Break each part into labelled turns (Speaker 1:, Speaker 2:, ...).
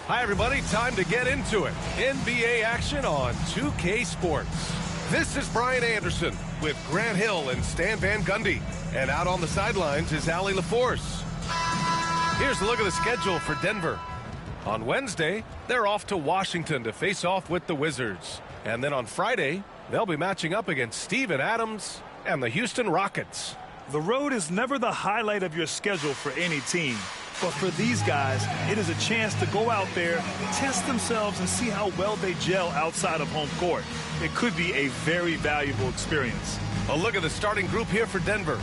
Speaker 1: Hi, everybody. Time to get into it. NBA action on 2K Sports. This is Brian Anderson with Grant Hill and Stan Van Gundy. And out on the sidelines is Allie LaForce. Here's a look at the schedule for Denver. On Wednesday, they're off to Washington to face off with the Wizards. And then on Friday, they'll be matching up against Steven Adams and the Houston Rockets.
Speaker 2: The road is never the highlight of your schedule for any team. But for these guys, it is a chance to go out there, test themselves, and see how well they gel outside of home court. It could be a very valuable experience.
Speaker 1: A look at the starting group here for Denver.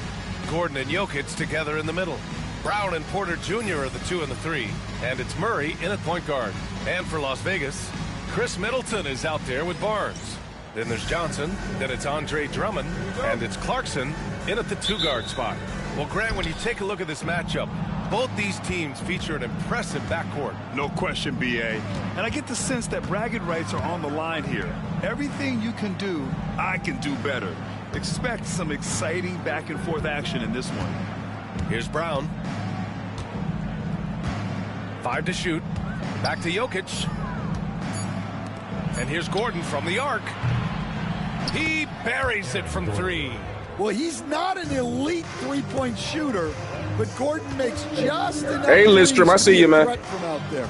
Speaker 1: Gordon and Jokic together in the middle. Brown and Porter Jr. are the 2 and the 3. And it's Murray in at point guard. And for Las Vegas, Chris Middleton is out there with Barnes. Then there's Johnson. Then it's Andre Drummond. And it's Clarkson in at the 2-guard spot. Well, Grant, when you take a look at this matchup, both these teams feature an impressive backcourt.
Speaker 2: No question, B.A. And I get the sense that bragging rights are on the line here. Everything you can do, I can do better. Expect some exciting back-and-forth action in this one.
Speaker 1: Here's Brown. 5 to shoot. Back to Jokic. And here's Gordon from the arc. He buries it from 3.
Speaker 3: Well, he's not an elite three-point shooter, but Gordon makes just enough.
Speaker 4: Hey, Lidstrom, I see you, man.
Speaker 3: From out there.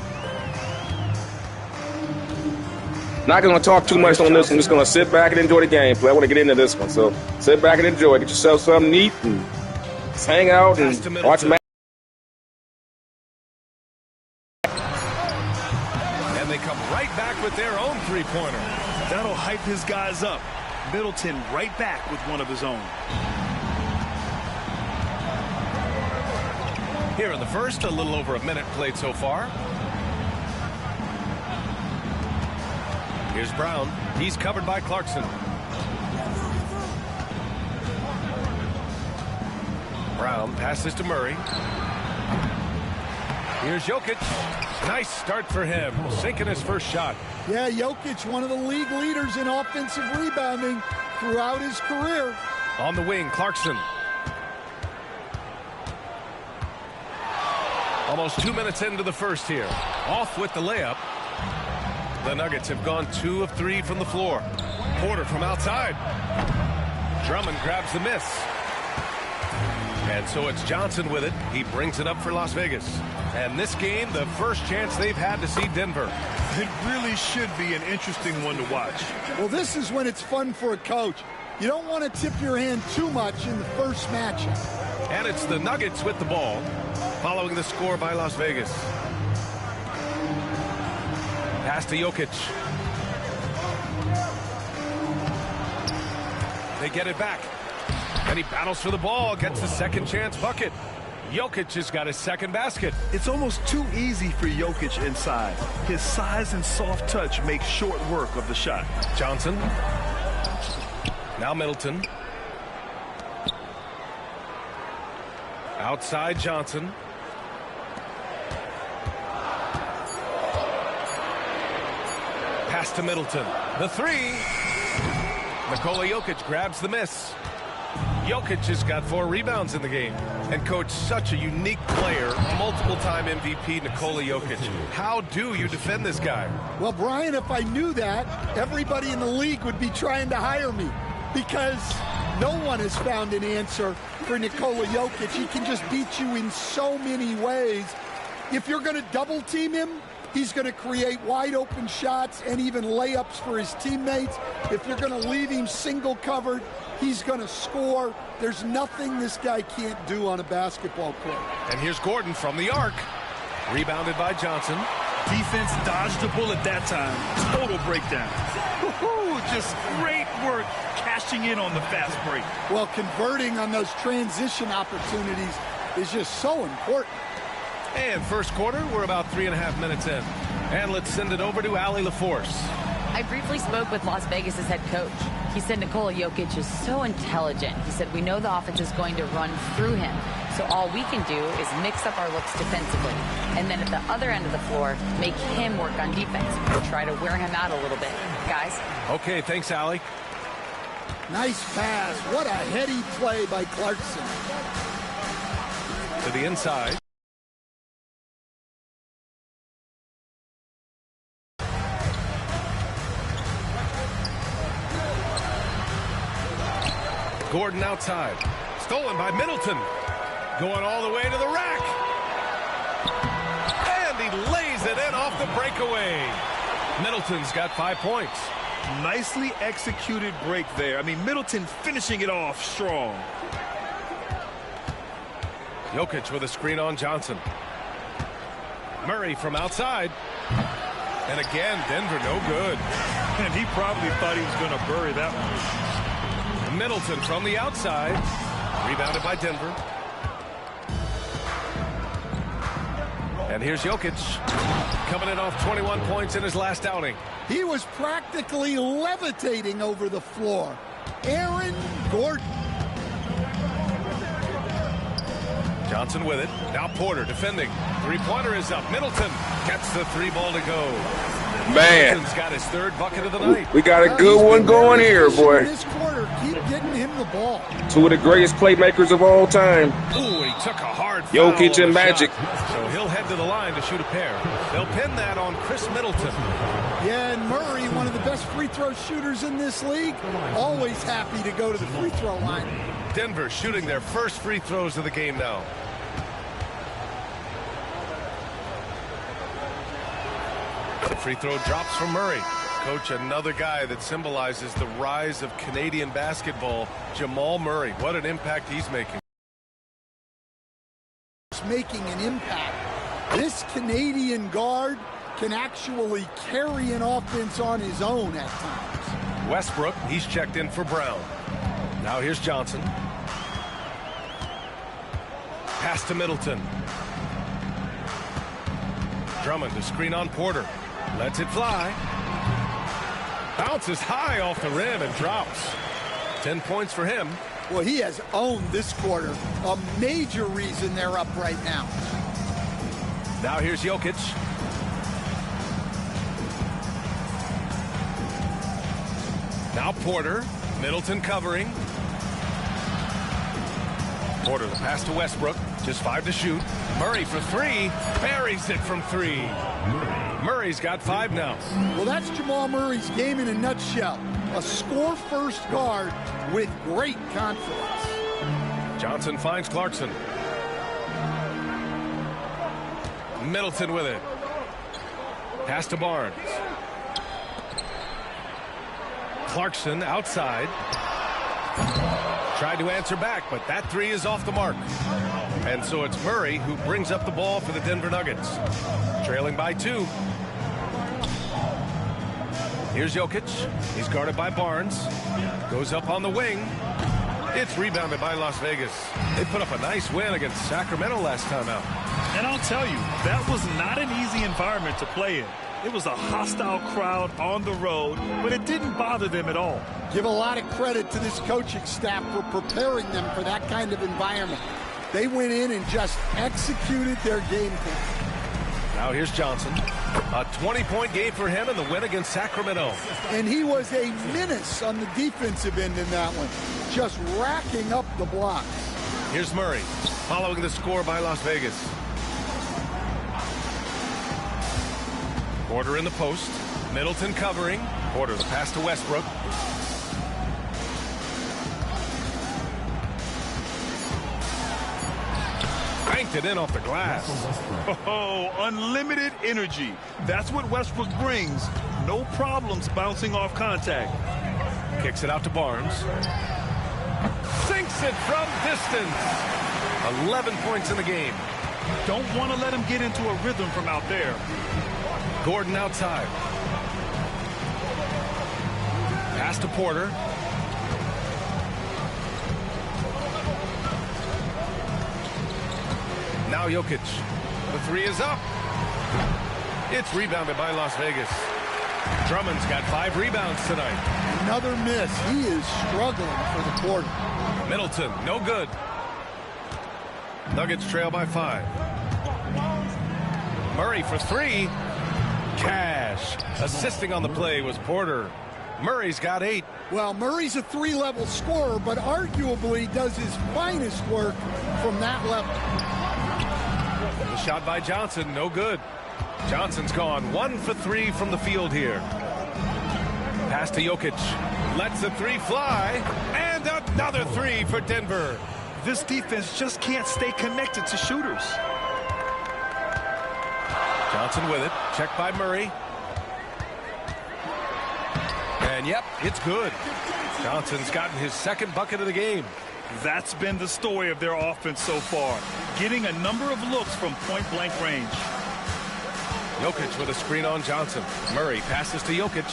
Speaker 4: Not going to talk too much on this. I'm just going to sit back and enjoy the gameplay. I want to get into this one, so sit back and enjoy. Get yourself something neat and just hang out and watch match.
Speaker 1: And they come right back with their own three-pointer.
Speaker 2: That'll hype his guys up. Middleton right back with one of his own.
Speaker 1: Here in the first, a little over a minute played so far. Here's Brown. He's covered by Clarkson. Brown passes to Murray. Here's Jokic. Nice start for him, sinking his first shot.
Speaker 3: Yeah, Jokic, one of the league leaders in offensive rebounding throughout his career.
Speaker 1: On the wing, Clarkson. Almost 2 minutes into the first here. Off with the layup. The Nuggets have gone 2 of 3 from the floor. Porter from outside. Drummond grabs the miss. And so it's Johnson with it. He brings it up for Las Vegas. And this game, the first chance they've had to see Denver.
Speaker 2: It really should be an interesting one to watch.
Speaker 3: Well, this is when it's fun for a coach. You don't want to tip your hand too much in the first matchup.
Speaker 1: And it's the Nuggets with the ball, following the score by Las Vegas. Pass to Jokic. They get it back. And he battles for the ball, gets the second chance bucket. Jokic has got his second basket.
Speaker 2: It's almost too easy for Jokic inside. His size and soft touch make short work of the shot.
Speaker 1: Johnson. Now Middleton. Outside Johnson. Pass to Middleton. The 3. Nikola Jokic grabs the miss. Jokic has got 4 rebounds in the game. And coach, such a unique player, multiple-time MVP Nikola Jokic. How do you defend this guy?
Speaker 3: Well, Brian, if I knew that, everybody in the league would be trying to hire me, because no one has found an answer for Nikola Jokic. He can just beat you in so many ways. If you're going to double team him, he's going to create wide open shots and even layups for his teammates. If you're going to leave him single covered, he's going to score. There's nothing this guy can't do on a basketball court.
Speaker 1: And here's Gordon from the arc. Rebounded by Johnson.
Speaker 2: Defense dodged a bullet that time. Total breakdown. Just great work cashing in on the fast break.
Speaker 3: Well, converting on those transition opportunities is just so important.
Speaker 1: And first quarter, we're about 3.5 minutes in. And let's send it over to Allie LaForce.
Speaker 5: I briefly spoke with Las Vegas' head coach. He said Nikola Jokic is so intelligent. He said, we know the offense is going to run through him. So all we can do is mix up our looks defensively. And then at the other end of the floor, make him work on defense. Try to wear him out a little bit. Guys?
Speaker 1: Okay, thanks, Allie.
Speaker 3: Nice pass. What a heady play by Clarkson.
Speaker 1: To the inside. Gordon outside. Stolen by Middleton. Going all the way to the rack. And he lays it in off the breakaway. Middleton's got 5 points.
Speaker 2: Nicely executed break there. I mean, Middleton finishing it off strong.
Speaker 1: Jokic with a screen on Johnson. Murray from outside. And again, Denver no good.
Speaker 2: And he probably thought he was going to bury that one.
Speaker 1: Middleton from the outside. Rebounded by Denver. And here's Jokic. Coming in off 21 points in his last outing.
Speaker 3: He was practically levitating over the floor. Aaron Gordon.
Speaker 1: Johnson with it. Now Porter defending. Three-pointer is up. Middleton gets the three ball to go.
Speaker 4: Man.
Speaker 1: Middleton's got his third bucket of the night.
Speaker 4: We got a good one going here, boy.
Speaker 3: This quarter, keep getting him the ball.
Speaker 4: Two of the greatest playmakers of all time.
Speaker 1: Ooh, he took a hard foul.
Speaker 4: Jokic and Magic.
Speaker 1: So he'll head to the line to shoot a pair. They'll pin that on Chris Middleton.
Speaker 3: Yeah, and Murray, one of the best free throw shooters in this league, always happy to go to the free throw line.
Speaker 1: Denver shooting their first free throws of the game now. The free throw drops from Murray. Coach, another guy that symbolizes the rise of Canadian basketball, Jamal Murray. What an impact he's making.
Speaker 3: Making an impact. This Canadian guard can actually carry an offense on his own at times.
Speaker 1: Westbrook, he's checked in for Brown. Now here's Johnson. Pass to Middleton. Drummond to screen on Porter. Lets it fly. Bounces high off the rim and drops. 10 points for him.
Speaker 3: Well, he has owned this quarter. A major reason they're up right now.
Speaker 1: Now here's Jokic. Now Porter. Middleton covering. Porter the pass to Westbrook. Just 5 to shoot. Murray for 3. Buries it from 3. Murray's got 5 now.
Speaker 3: Well, that's Jamal Murray's game in a nutshell. A score-first guard with great confidence.
Speaker 1: Johnson finds Clarkson. Middleton with it. Pass to Barnes. Clarkson outside. Tried to answer back, but that 3 is off the mark. And so it's Murray who brings up the ball for the Denver Nuggets. Trailing by 2. Here's Jokic. He's guarded by Barnes. Goes up on the wing. It's rebounded by Las Vegas. They put up a nice win against Sacramento last time out.
Speaker 2: And I'll tell you, that was not an easy environment to play in. It was a hostile crowd on the road, but it didn't bother them at all.
Speaker 3: Give a lot of credit to this coaching staff for preparing them for that kind of environment. They went in and just executed their game plan.
Speaker 1: Now here's Johnson. A 20-point game for him in the win against Sacramento.
Speaker 3: And he was a menace on the defensive end in that one, just racking up the blocks.
Speaker 1: Here's Murray, following the score by Las Vegas. Porter in the post. Middleton covering. Porter the pass to Westbrook. Banked it in off the glass.
Speaker 2: Oh, unlimited energy. That's what Westbrook brings. No problems bouncing off contact.
Speaker 1: Kicks it out to Barnes. Sinks it from distance. 11 points in the game.
Speaker 2: Don't want to let him get into a rhythm from out there.
Speaker 1: Gordon outside. Pass to Porter. Now Jokic. The three is up. It's rebounded by Las Vegas. Drummond's got 5 rebounds tonight.
Speaker 3: Another miss. He is struggling for the quarter.
Speaker 1: Middleton, no good. Nuggets trail by 5. Murray for 3. Cash. Assisting on the play was Porter. Murray's got 8.
Speaker 3: Well, Murray's a 3-level scorer, but arguably does his finest work from that level.
Speaker 1: The shot by Johnson, no good. Johnson's gone 1 for 3 from the field here. Pass to Jokic. Lets the 3 fly. And another 3 for Denver.
Speaker 2: This defense just can't stay connected to shooters.
Speaker 1: Johnson with it. Checked by Murray. And yep, it's good. Johnson's gotten his 2nd bucket of the game.
Speaker 2: That's been the story of their offense so far, getting a number of looks from point-blank range.
Speaker 1: Jokic with a screen on Johnson. Murray passes to Jokic.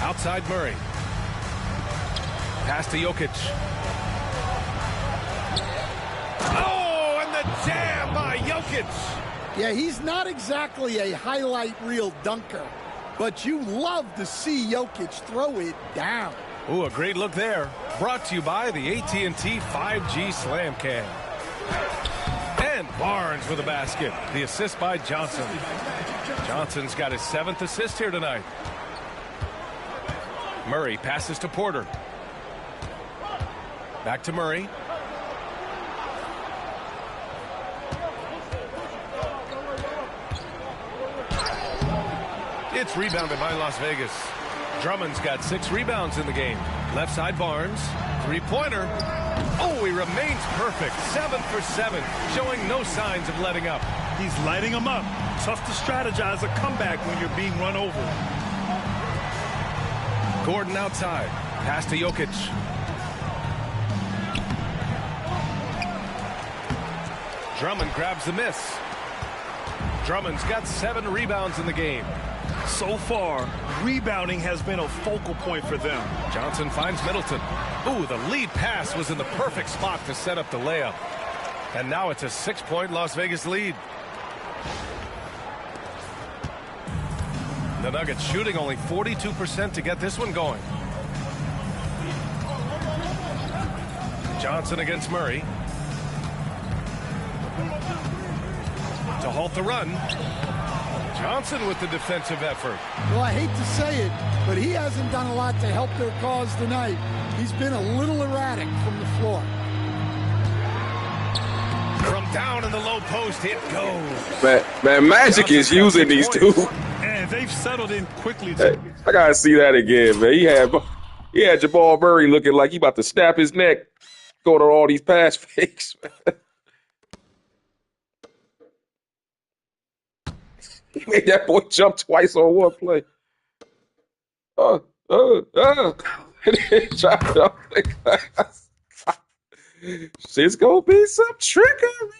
Speaker 1: Outside Murray. Pass to Jokic. Oh, and the jam by Jokic.
Speaker 3: Yeah, he's not exactly a highlight reel dunker, but you love to see Jokic throw it down.
Speaker 1: Ooh, a great look there. Brought to you by the AT&T 5G Slam Cam. And Barnes with a basket. The assist by Johnson. Johnson's got his 7th assist here tonight. Murray passes to Porter. Back to Murray. It's rebounded by Las Vegas. Drummond's got 6 rebounds in the game. Left side Barnes. 3-pointer. Oh, he remains perfect. 7 for 7. Showing no signs of letting up.
Speaker 2: He's lighting them up. Tough to strategize a comeback when you're being run over.
Speaker 1: Gordon outside. Pass to Jokic. Drummond grabs the miss. Drummond's got 7 rebounds in the game.
Speaker 2: So far, rebounding has been a focal point for them.
Speaker 1: Johnson finds Middleton. Ooh, the lead pass was in the perfect spot to set up the layup. And now it's a 6-point Las Vegas lead. The Nuggets shooting only 42% to get this one going. Johnson against Murray. To halt the run. Johnson with the defensive effort.
Speaker 3: Well, I hate to say it, but he hasn't done a lot to help their cause tonight. He's been a little erratic from the floor.
Speaker 1: From down in the low post, it goes.
Speaker 4: Man, Magic is using these two.
Speaker 2: And they've settled in quickly.
Speaker 4: Hey, I gotta see that again, man. He had Jamal Murray looking like he about to snap his neck, going on all these pass fakes. He made that boy jump twice on one play. Shit's gonna be some trickery.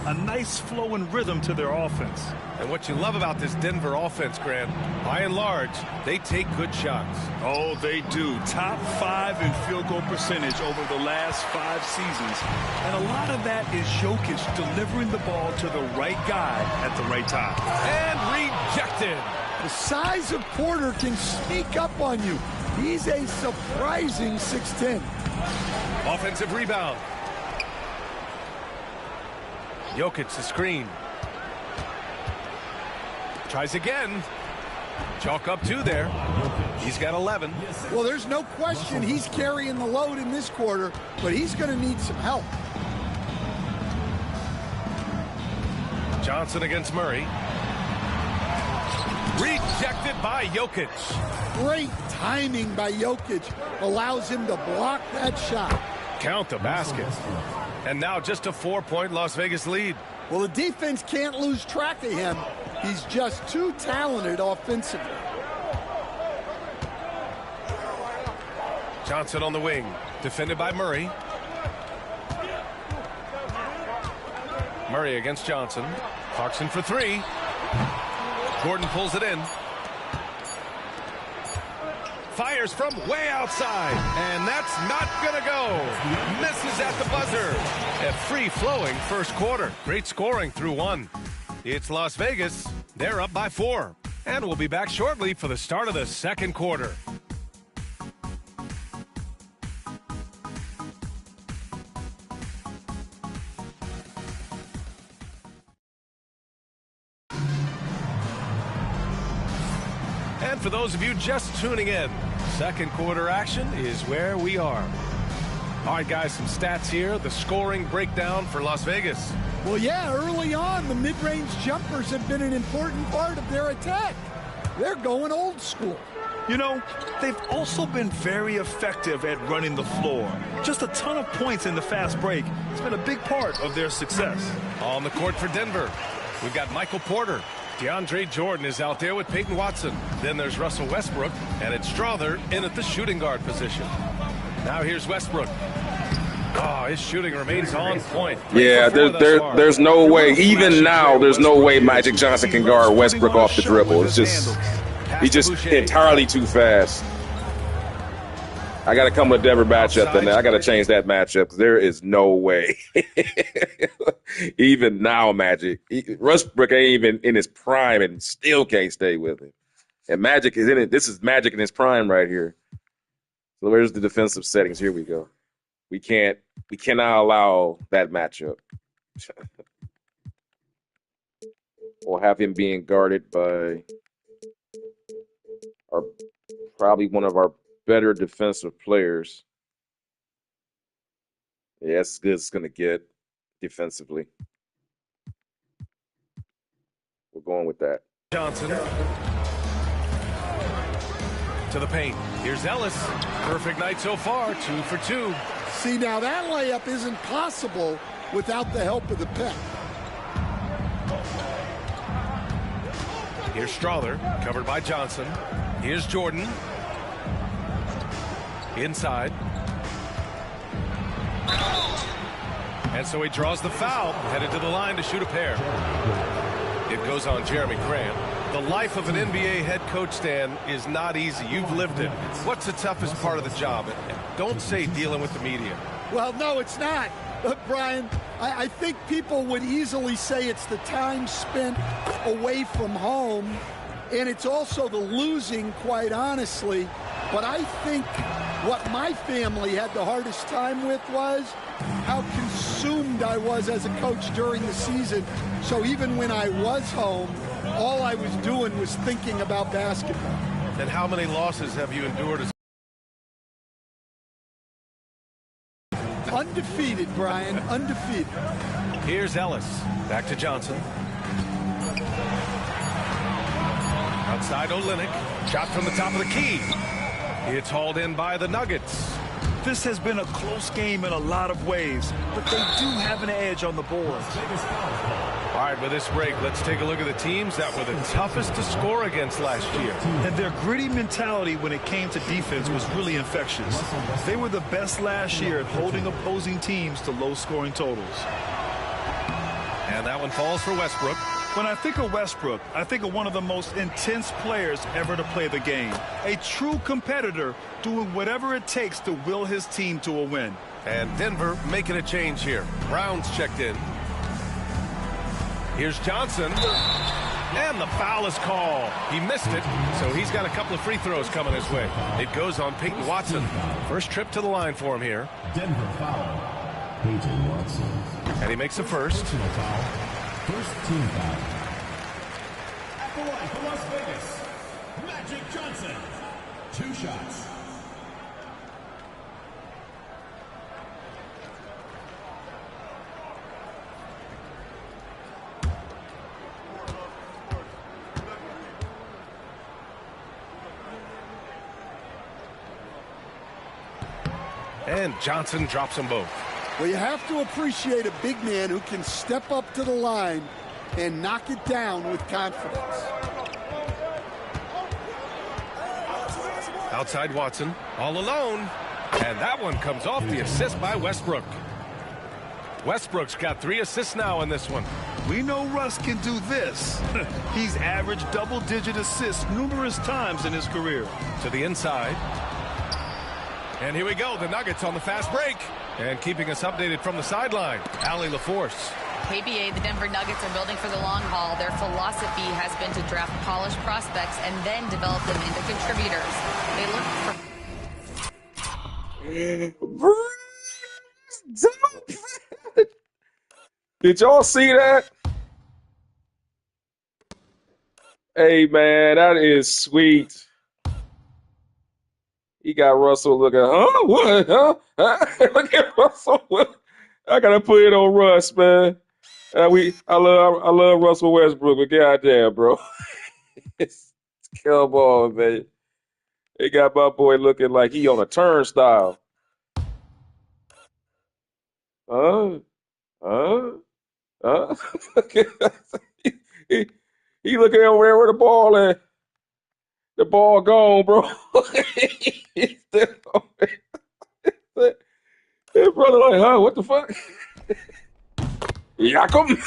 Speaker 2: A nice flow and rhythm to their offense.
Speaker 1: And what you love about this Denver offense, Grant, by and large, they take good shots.
Speaker 2: Oh, they do. Top 5 in field goal percentage over the last 5 seasons. And a lot of that is Jokic delivering the ball to the right guy at the right time.
Speaker 1: And rejected.
Speaker 3: The size of Porter can sneak up on you. He's a surprising 6'10".
Speaker 1: Offensive rebound. Jokic the screen. Tries again. Chalk up 2 there. He's got 11.
Speaker 3: Well, there's no question he's carrying the load in this quarter, but he's going to need some help.
Speaker 1: Johnson against Murray. Rejected by Jokic.
Speaker 3: Great timing by Jokic allows him to block that shot.
Speaker 1: Count the basket. And now just a 4-point Las Vegas lead.
Speaker 3: Well, the defense can't lose track of him. He's just too talented offensively.
Speaker 1: Johnson on the wing. Defended by Murray. Murray against Johnson. Clarkson for 3. Gordon pulls it in. fires from way outside, and that's not going to go. Misses at the buzzer. A free-flowing first quarter. Great scoring through one. It's Las Vegas. They're up by 4. And we'll be back shortly for the start of the second quarter. And for those of you just tuning in, second quarter action is where we are. All right, guys, some stats here. The scoring breakdown for Las Vegas.
Speaker 3: Well, yeah, early on, the mid-range jumpers have been an important part of their attack. They're going old school.
Speaker 2: You know, they've also been very effective at running the floor. Just a ton of points in the fast break. It's been a big part of their success.
Speaker 1: On the court for Denver, we've got Michael Porter. DeAndre Jordan is out there with Peyton Watson. Then there's Russell Westbrook, and it's Strawther in at the shooting guard position. Now here's Westbrook. Oh, his shooting remains on point.
Speaker 4: Yeah, there's no way. Even now, there's no way Magic Johnson can guard Westbrook off the dribble. It's just, he's just entirely too fast. I got to come with a Denver matchup, and I got to change that matchup. There is no way. Even now, Magic. Westbrook ain't even in his prime and still can't stay with him. And Magic is in it. This is Magic in his prime right here. So where's the defensive settings? Here we go. We cannot allow that matchup. We'll have him being guarded by probably one of our better defensive players. Yeah, that's as good as it's going to get defensively. We're going with that.
Speaker 1: Johnson to the paint. Here's Ellis. Perfect night so far, 2 for 2.
Speaker 3: See, now that layup isn't possible without the help of the pick.
Speaker 1: Here's Strawther, covered by Johnson. Here's Jordan. Inside. And so he draws the foul, headed to the line to shoot a pair. It goes on Jeremy Grant. The life of an NBA head coach, Stan, is not easy. You've lived it. What's the toughest part of the job? And don't say dealing with the media.
Speaker 3: Well, no, it's not. Brian, I think people would easily say it's the time spent away from home, and it's also the losing, quite honestly. But I think what my family had the hardest time with was how consumed I was as a coach during the season. So even when I was home, all I was doing was thinking about basketball.
Speaker 1: And how many losses have you endured as
Speaker 3: undefeated, Brian, undefeated.
Speaker 1: Here's Ellis. Back to Johnson. Outside Olynyk. Shot from the top of the key. It's hauled in by the Nuggets.
Speaker 2: This has been a close game in a lot of ways, but they do have an edge on the board.
Speaker 1: All right, with this break, let's take a look at the teams that were the toughest to score against last year.
Speaker 2: And their gritty mentality when it came to defense was really infectious. They were the best last year at holding opposing teams to low-scoring totals.
Speaker 1: And that one falls for Westbrook.
Speaker 2: When I think of Westbrook, I think of one of the most intense players ever to play the game. A true competitor doing whatever it takes to will his team to a win.
Speaker 1: And Denver making a change here. Brown's checked in. Here's Johnson. And the foul is called. He missed it, so he's got a couple of free throws coming his way. It goes on Peyton Watson. First trip to the line for him here.
Speaker 6: Denver foul. Peyton Watson.
Speaker 1: And he makes the first.
Speaker 6: First team foul. At the line for Las Vegas, Magic Johnson. 2 shots.
Speaker 1: And Johnson drops them both.
Speaker 3: Well, you have to appreciate a big man who can step up to the line and knock it down with confidence.
Speaker 1: Outside Watson, all alone. And that one comes off the assist by Westbrook. Westbrook's got 3 assists now in this one.
Speaker 2: We know Russ can do this. He's averaged double-digit assists numerous times in his career.
Speaker 1: To the inside. And here we go. The Nuggets on the fast break. And keeping us updated from the sideline, Allie LaForce.
Speaker 5: KBA, the Denver Nuggets are building for the long haul. Their philosophy has been to draft polished prospects and then develop them into contributors. They look for...
Speaker 4: Did y'all see that? Hey, man, that is sweet. He got Russell looking, huh? What? Huh? Look at Russell. I gotta put it on Russ, man. I love Russell Westbrook, but goddamn, bro. Come on, man. They got my boy looking like he on a turnstile. He looking over there with the ball at. The ball gone, bro. He's still over there. His brother like, huh? What the fuck? Yakum.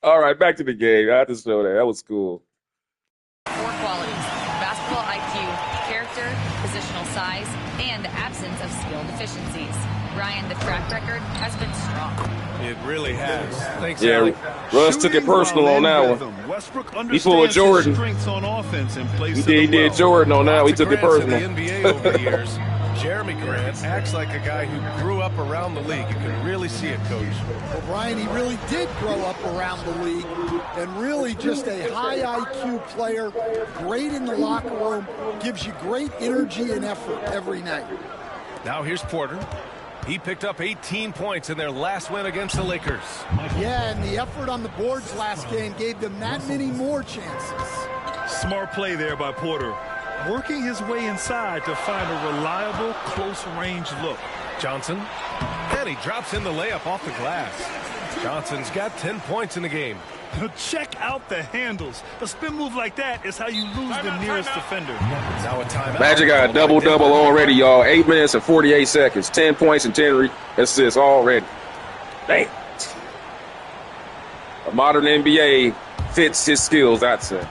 Speaker 4: All right, back to the game. I had to show that. That was cool.
Speaker 5: 4 qualities: basketball IQ, character, positional size, and the absence of skill deficiencies. Ryan, the track record has been strong.
Speaker 1: It really has. Thanks,
Speaker 4: yeah,
Speaker 1: Allie.
Speaker 4: Russ took it personal on that one. He pulled Jordan. He did Jordan on that. He took it personal.
Speaker 1: In the NBA over the years, Jeremy Grant acts like a guy who grew up around the league. You can really see it, Coach.
Speaker 3: Well, Brian, he really did grow up around the league and really just a high IQ player, great in the locker room, gives you great energy and effort every night.
Speaker 1: Now here's Porter. He picked up 18 points in their last win against the Lakers.
Speaker 3: Yeah, and the effort on the boards last game gave them that many more chances.
Speaker 2: Smart play there by Porter. Working his way inside to find a reliable, close-range look.
Speaker 1: Johnson. And he drops in the layup off the glass. Johnson's got 10 points in the game.
Speaker 2: Check out the handles. A spin move like that is how you lose the nearest defender.
Speaker 1: Now a timeout.
Speaker 4: Magic got a double-double already, y'all. 8 minutes and 48 seconds. 10 points and 10 assists already. Damn. A modern NBA fits his skills, I'd say.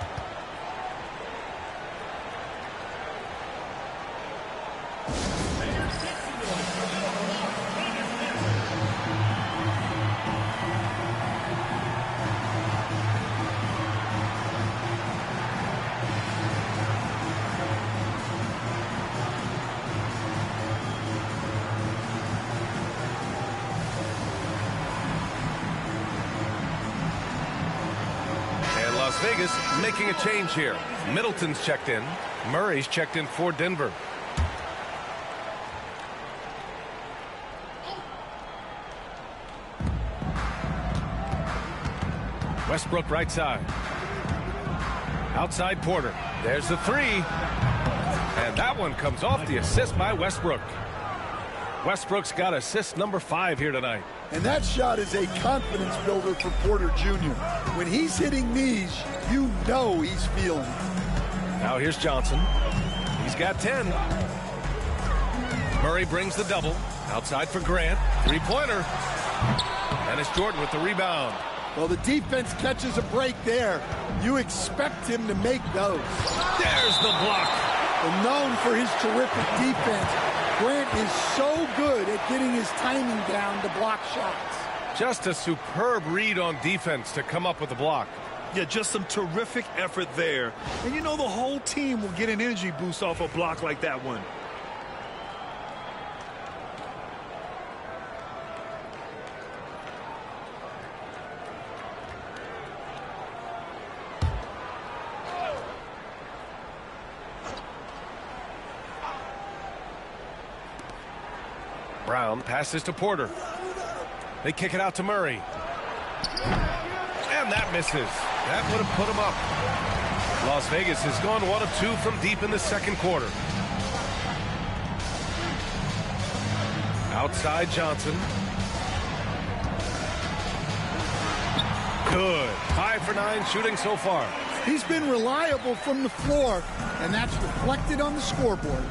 Speaker 1: Las Vegas making a change here. Middleton's checked in. Murray's checked in for Denver. Westbrook right side. Outside Porter. There's the 3. And that one comes off the assist by Westbrook. Westbrook's got assist number 5 here tonight.
Speaker 3: And that shot is a confidence builder for Porter Jr. When he's hitting these, you know he's feeling it.
Speaker 1: Now here's Johnson. He's got 10. Murray brings the double. Outside for Grant. 3-pointer. And it's Jordan with the rebound.
Speaker 3: Well, the defense catches a break there. You expect him to make those.
Speaker 1: There's the block.
Speaker 3: And known for his terrific defense, Grant is so good at getting his timing down to block shots.
Speaker 1: Just a superb read on defense to come up with the block.
Speaker 2: Yeah, just some terrific effort there. And you know the whole team will get an energy boost off a block like that one.
Speaker 1: Brown passes to Porter. They kick it out to Murray. And that misses. That would have put him up. Las Vegas has gone 1 of 2 from deep in the second quarter. Outside Johnson. Good. 5 for 9 shooting so far.
Speaker 3: He's been reliable from the floor, and that's reflected on the scoreboard.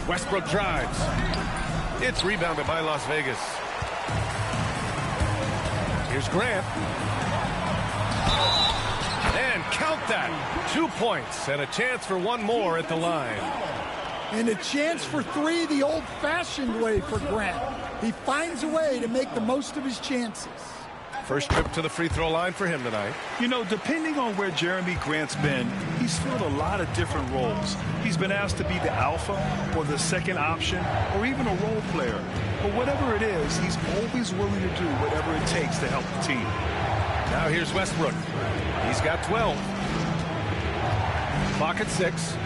Speaker 1: Westbrook drives. It's rebounded by Las Vegas. Here's Grant. And count that. 2 points and a chance for one more at the line.
Speaker 3: And a chance for three the old-fashioned way for Grant. He finds a way to make the most of his chances.
Speaker 1: First trip to the free throw line for him tonight.
Speaker 2: You know, depending on where Jeremy Grant's been, he's filled a lot of different roles. He's been asked to be the alpha or the second option or even a role player. But whatever it is, he's always willing to do whatever it takes to help the team.
Speaker 1: Now here's Westbrook. He's got 12. Clock at 6.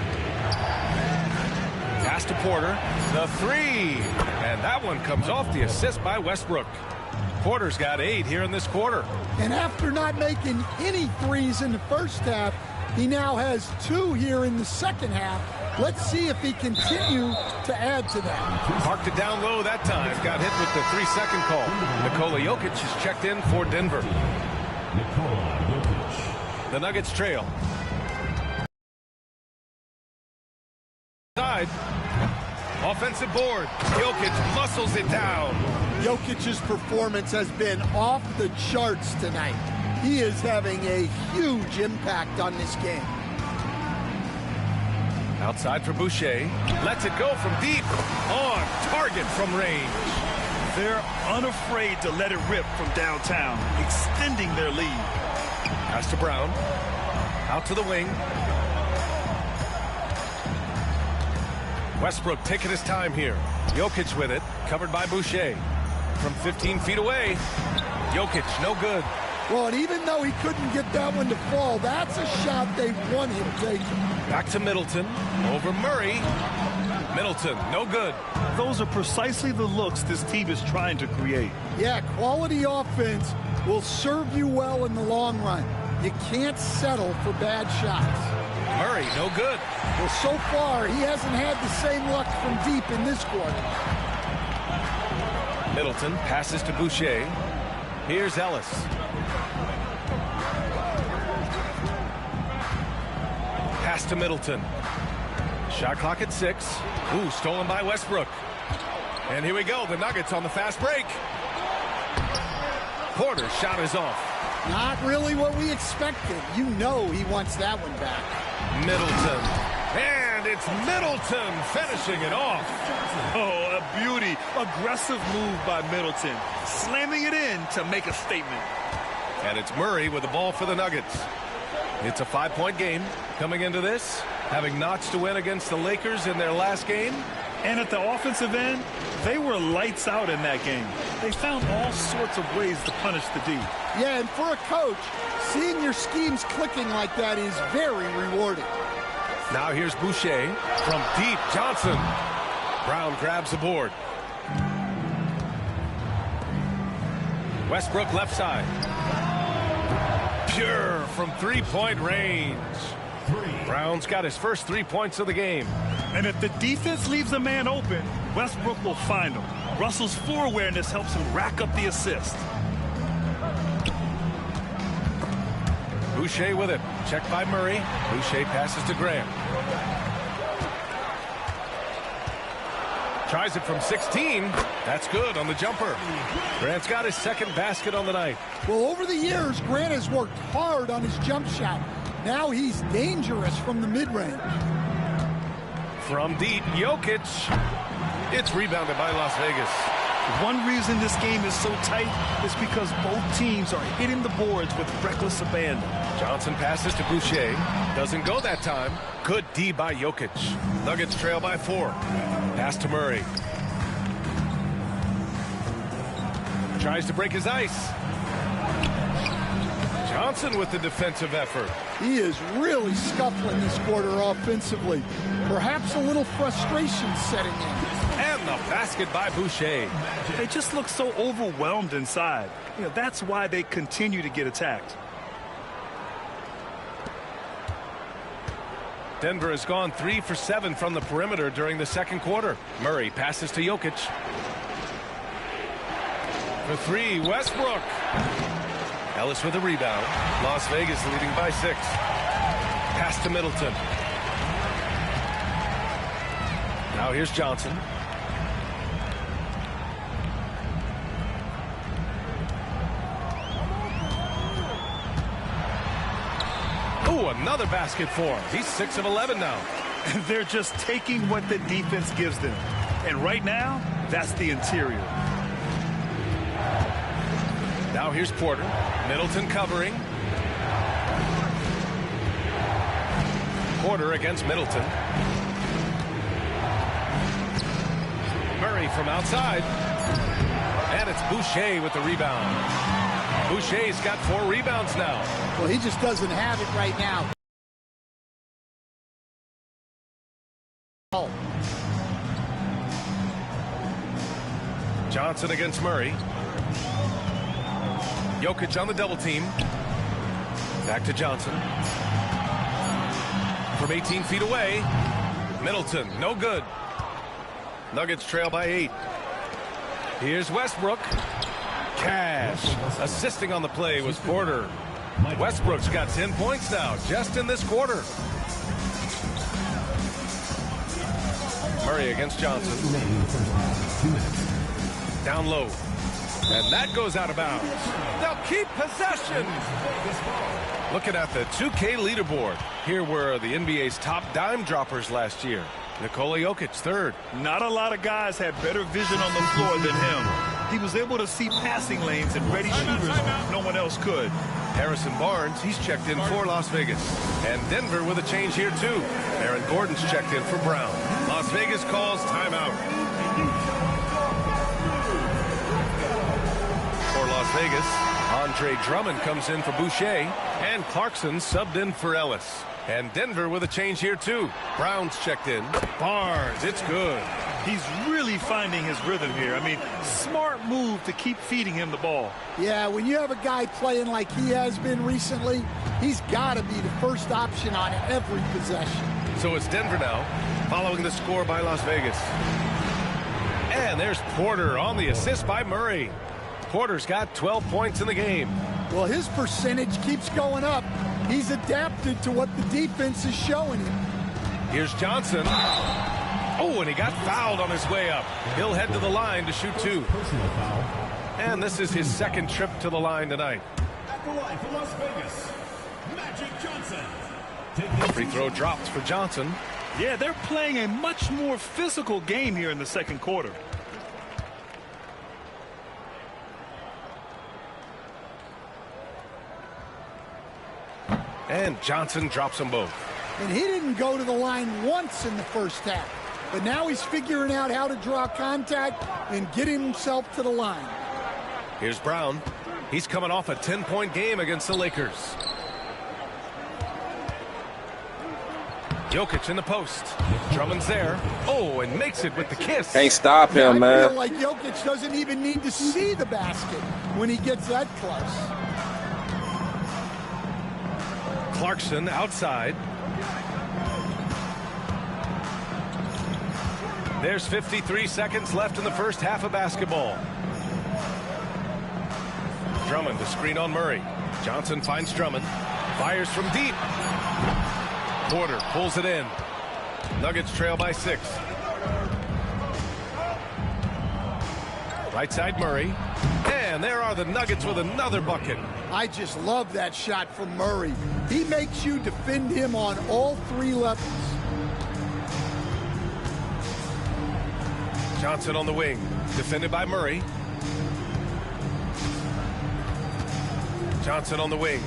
Speaker 1: Pass to Porter. The three. And that one comes off the assist by Westbrook. Porter's got 8 here in this quarter.
Speaker 3: And after not making any threes in the first half, he now has 2 here in the second half. Let's see if he continues to add to that.
Speaker 1: Parked it down low that time. Got hit with the 3-second call. Nikola Jokic is checked in for Denver.
Speaker 6: Nikola Jokic.
Speaker 1: The Nuggets trail. Side. Offensive board. Jokic muscles it down.
Speaker 3: Jokic's performance has been off the charts tonight. He is having a huge impact on this game.
Speaker 1: Outside for Boucher. Lets it go from deep. On target from range.
Speaker 2: They're unafraid to let it rip from downtown, extending their lead.
Speaker 1: Pass to Brown. Out to the wing. Westbrook taking his time here. Jokic with it. Covered by Boucher. From 15 feet away. Jokic, no good.
Speaker 3: Well, and even though he couldn't get that one to fall, that's a shot they want him taking.
Speaker 1: Back to Middleton. Over Murray. Middleton, no good.
Speaker 2: Those are precisely the looks this team is trying to create.
Speaker 3: Yeah, quality offense will serve you well in the long run. You can't settle for bad shots.
Speaker 1: Murray, no good.
Speaker 3: Well, so far, he hasn't had the same luck from deep in this quarter.
Speaker 1: Middleton passes to Boucher. Here's Ellis. Pass to Middleton. Shot clock at 6. Ooh, stolen by Westbrook. And here we go. The Nuggets on the fast break. Porter's shot is off.
Speaker 3: Not really what we expected. You know he wants that one back.
Speaker 1: Middleton. And it's Middleton finishing it off.
Speaker 2: Oh, a beauty. Aggressive move by Middleton. Slamming it in to make a statement.
Speaker 1: And it's Murray with the ball for the Nuggets. It's a 5-point game coming into this, having notched a win against the Lakers in their last game.
Speaker 2: And at the offensive end, they were lights out in that game. They found all sorts of ways to punish the D.
Speaker 3: Yeah, and for a coach, seeing your schemes clicking like that is very rewarding.
Speaker 1: Now here's Boucher from deep. Johnson. Brown grabs the board. Westbrook left side. Pure from three-point range. Brown's got his first 3 points of the game.
Speaker 2: And if the defense leaves a man open, Westbrook will find him. Russell's floor awareness helps him rack up the assist.
Speaker 1: Boucher with it. Checked by Murray. Boucher passes to Grant. Tries it from 16. That's good on the jumper. Grant's got his second basket on the night.
Speaker 3: Well, over the years, Grant has worked hard on his jump shot. Now he's dangerous from the mid-range.
Speaker 1: From deep, Jokic. It's rebounded by Las Vegas.
Speaker 2: One reason this game is so tight is because both teams are hitting the boards with reckless abandon.
Speaker 1: Johnson passes to Boucher. Doesn't go that time. Good D by Jokic. Nuggets trail by 4. Pass to Murray. Tries to break his ice. Johnson with the defensive effort.
Speaker 3: He is really scuffling this quarter offensively. Perhaps a little frustration setting in.
Speaker 1: And the basket by Boucher.
Speaker 2: They just look so overwhelmed inside. You know, that's why they continue to get attacked.
Speaker 1: Denver has gone 3 for 7 from the perimeter during the second quarter. Murray passes to Jokic. For 3, Westbrook. Ellis with a rebound. Las Vegas leading by 6. Pass to Middleton. Now here's Johnson. Ooh, another basket for him. He's 6 of 11 now.
Speaker 2: They're just taking what the defense gives them. And right now, that's the interior.
Speaker 1: Now here's Porter. Middleton covering. Porter against Middleton. Murray from outside. And it's Boucher with the rebound. Boucher's got 4 rebounds now.
Speaker 3: Well, he just doesn't have it right now.
Speaker 1: Johnson against Murray. Jokic on the double team. Back to Johnson. From 18 feet away. Middleton, no good. Nuggets trail by 8. Here's Westbrook. Cash. Assisting on the play was Porter. Westbrook's got 10 points now, just in this quarter. Murray against Johnson. Down low. And that goes out of bounds. They'll keep possession. Looking at the 2K leaderboard. Here were the NBA's top dime droppers last year. Nikola Jokic, 3rd.
Speaker 2: Not a lot of guys had better vision on the floor than him. He was able to see passing lanes and ready shooters no one else could.
Speaker 1: Harrison Barnes, he's checked in for Las Vegas. And Denver with a change here, too. Aaron Gordon's checked in for Brown. Las Vegas calls timeout. For Las Vegas, Andre Drummond comes in for Boucher. And Clarkson subbed in for Ellis. And Denver with a change here, too. Brown's checked in. Barnes, it's good.
Speaker 2: He's really finding his rhythm here. I mean, smart move to keep feeding him the ball.
Speaker 3: Yeah, when you have a guy playing like he has been recently, he's got to be the first option on every possession.
Speaker 1: So it's Denver now, following the score by Las Vegas. And there's Porter on the assist by Murray. Porter's got 12 points in the game.
Speaker 3: Well, his percentage keeps going up. He's adapted to what the defense is showing him.
Speaker 1: Here's Johnson. Oh, and he got fouled on his way up. He'll head to the line to shoot 2. And this is his 2nd trip to the line tonight.
Speaker 6: At the line for Las Vegas, Magic Johnson.
Speaker 1: Free throw dropped for Johnson.
Speaker 2: Yeah, they're playing a much more physical game here in the 2nd quarter.
Speaker 1: And Johnson drops them both.
Speaker 3: And he didn't go to the line once in the first half. But now he's figuring out how to draw contact and get himself to the line.
Speaker 1: Here's Brown. He's coming off a 10-point game against the Lakers. Jokic in the post. Drummond's there. Oh, and makes it with the kiss.
Speaker 4: Can't stop him,
Speaker 3: I
Speaker 4: man.
Speaker 3: feel like Jokic doesn't even need to see the basket when he gets that close.
Speaker 1: Clarkson outside. There's 53 seconds left in the first half of basketball. Drummond to screen on Murray. Johnson finds Drummond. Fires from deep. Porter pulls it in. Nuggets trail by 6. Right side Murray. And there are the Nuggets with another bucket.
Speaker 3: I just love that shot from Murray. He makes you defend him on all 3 levels.
Speaker 1: Johnson on the wing. Defended by Murray. Johnson on the wing.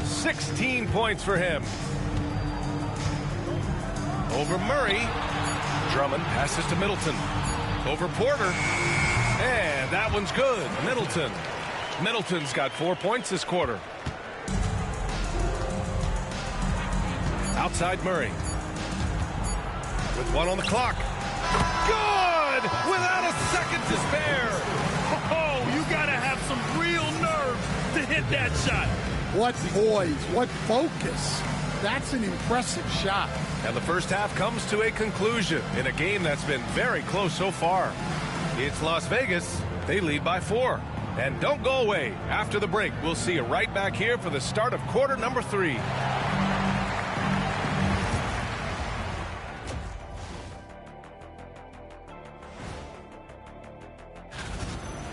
Speaker 1: 16 points for him. Over Murray. Drummond passes to Middleton. Over Porter. And that one's good. Middleton. Middleton's got 4 points this quarter. Outside Murray. With 1 on the clock. Good! Without a second to spare.
Speaker 2: Oh, you got to have some real nerve to hit that shot.
Speaker 3: What poise, what focus. That's an impressive shot.
Speaker 1: And the first half comes to a conclusion in a game that's been very close so far. It's Las Vegas. They lead by 4. And don't go away. After the break, we'll see you right back here for the start of quarter number 3.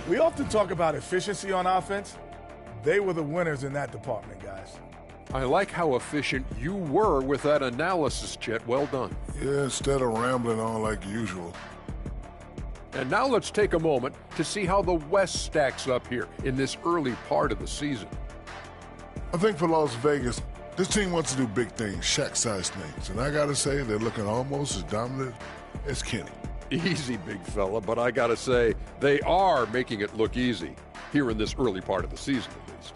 Speaker 7: We often talk about efficiency on offense. They were the winners in that department, guys. I like how efficient you were with that analysis, Chet. Well done.
Speaker 8: Yeah, instead of rambling on like usual.
Speaker 7: And now let's take a moment to see how the West stacks up here in this early part of the season.
Speaker 8: I think for Las Vegas, this team wants to do big things, Shaq-sized things. And I got to say, they're looking almost as dominant as Kenny.
Speaker 7: Easy, big fella, but I got to say, they are making it look easy here in this early part of the season, at least.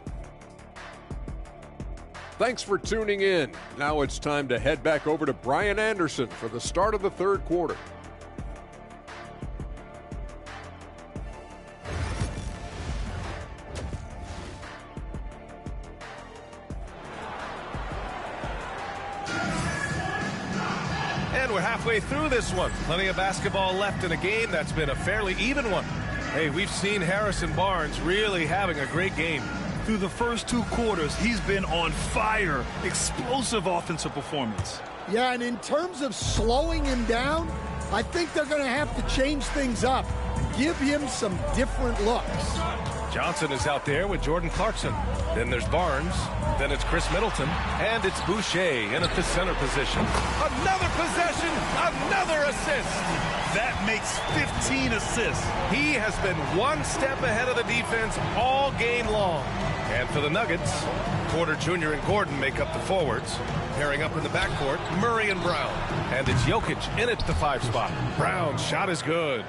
Speaker 7: Thanks for tuning in. Now it's time to head back over to Brian Anderson for the start of the third quarter.
Speaker 1: And we're halfway through this one. Plenty of basketball left in a game that's been a fairly even one. Hey, we've seen Harrison Barnes really having a great game.
Speaker 2: Through the first 2 quarters, he's been on fire. Explosive offensive performance.
Speaker 3: Yeah, and in terms of slowing him down, I think they're going to have to change things up. Give him some different looks.
Speaker 1: Johnson is out there with Jordan Clarkson. Then there's Barnes. Then it's Chris Middleton. And it's Boucher in at the center position. Another possession. Another assist.
Speaker 2: That makes 15 assists.
Speaker 1: He has been one step ahead of the defense all game long. And for the Nuggets, Porter Jr. and Gordon make up the forwards. Pairing up in the backcourt, Murray and Brown. And it's Jokic in at the 5 spot. Brown's shot is good.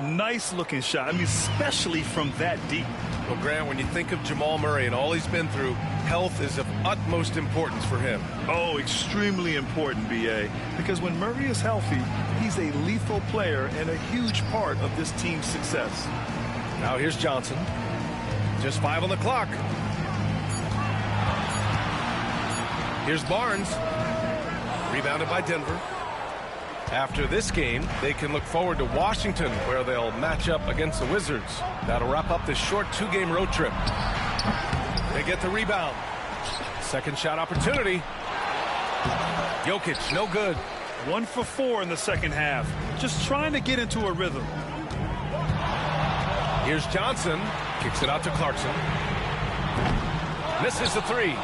Speaker 2: Nice looking shot. I mean, especially from that deep.
Speaker 1: Well, Grant, when you think of Jamal Murray and all he's been through, health is of utmost importance for him.
Speaker 2: Oh, extremely important, B.A. Because when Murray is healthy, he's a lethal player and a huge part of this team's success.
Speaker 1: Now here's Johnson. Just 5 on the clock. Here's Barnes. Rebounded by Denver. After this game, they can look forward to Washington, where they'll match up against the Wizards. That'll wrap up this short 2-game road trip. They get the rebound. Second shot opportunity. Jokic, no good.
Speaker 2: 1 for 4 in the second half. Just trying to get into a rhythm.
Speaker 1: Here's Johnson. Kicks it out to Clarkson. Misses the 3.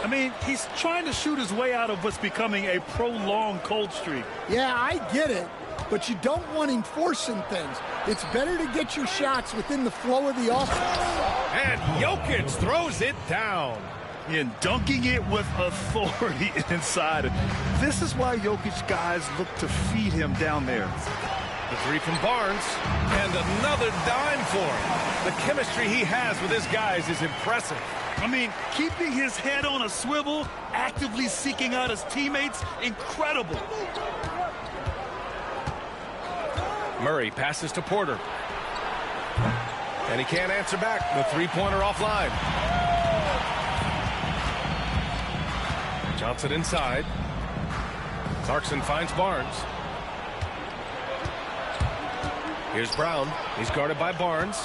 Speaker 2: I mean, he's trying to shoot his way out of what's becoming a prolonged cold streak.
Speaker 3: Yeah, I get it, but you don't want him forcing things. It's better to get your shots within the flow of the offense.
Speaker 1: And Jokic throws it down.
Speaker 2: And dunking it with authority inside. This is why Jokic guys look to feed him down there.
Speaker 1: The 3 from Barnes, and another dime for him. The chemistry he has with his guys is impressive.
Speaker 2: I mean, keeping his head on a swivel, actively seeking out his teammates, incredible.
Speaker 1: Murray passes to Porter. And he can't answer back. The 3-pointer offline. Johnson inside. Clarkson finds Barnes. Here's Brown. He's guarded by Barnes.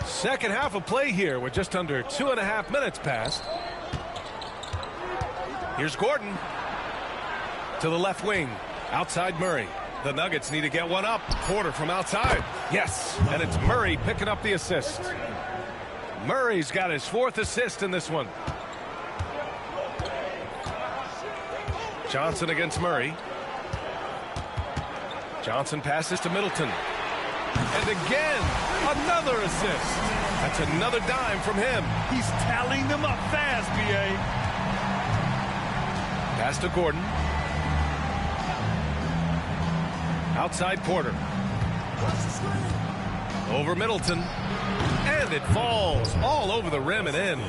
Speaker 1: Second half of play here with just under 2.5 minutes passed. Here's Gordon to the left wing. Outside Murray. The Nuggets need to get one up. Porter from outside. Yes, and it's Murray picking up the assist. Murray's got his 4th assist in this one. Johnson against Murray. Johnson passes to Middleton. And again, another assist. That's another dime from him.
Speaker 2: He's tallying them up fast, B.A.
Speaker 1: Pass to Gordon. Outside Porter. Over Middleton. And it falls all over the rim and in.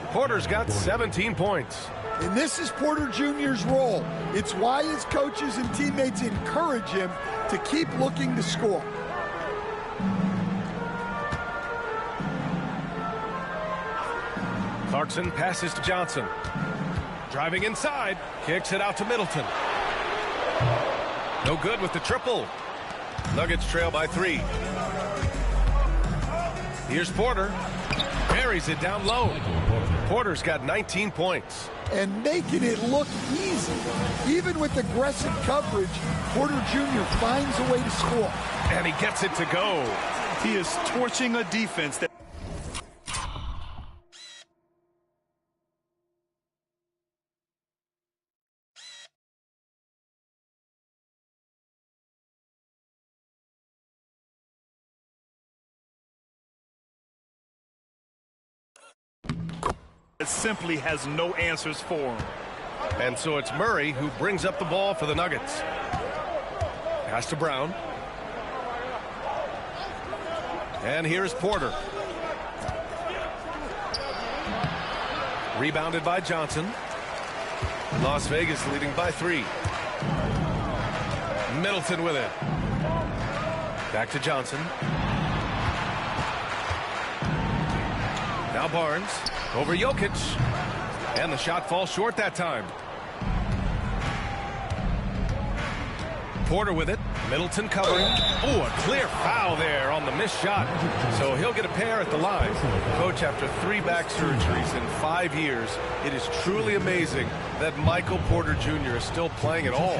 Speaker 1: Porter's got 17 points.
Speaker 3: And this is Porter Jr.'s role. It's why his coaches and teammates encourage him to keep looking to score.
Speaker 1: Clarkson passes to Johnson. Driving inside. Kicks it out to Middleton. No good with the triple. Nuggets trail by 3. Here's Porter. Buries it down low. Porter's got 19 points.
Speaker 3: And making it look easy. Even with aggressive coverage, Porter Jr. finds a way to score.
Speaker 1: And he gets it to go.
Speaker 2: He is torching a defense that... simply has no answers for him.
Speaker 1: And so it's Murray who brings up the ball for the Nuggets. Pass to Brown. And here's Porter. Rebounded by Johnson. Las Vegas leading by 3. Middleton with it. Back to Johnson. Now Barnes over Jokic. And the shot falls short that time. Porter with it. Middleton covering. Oh, a clear foul there on the missed shot. So he'll get a pair at the line. Coach, after 3 back surgeries in 5 years, it is truly amazing that Michael Porter Jr. is still playing at all.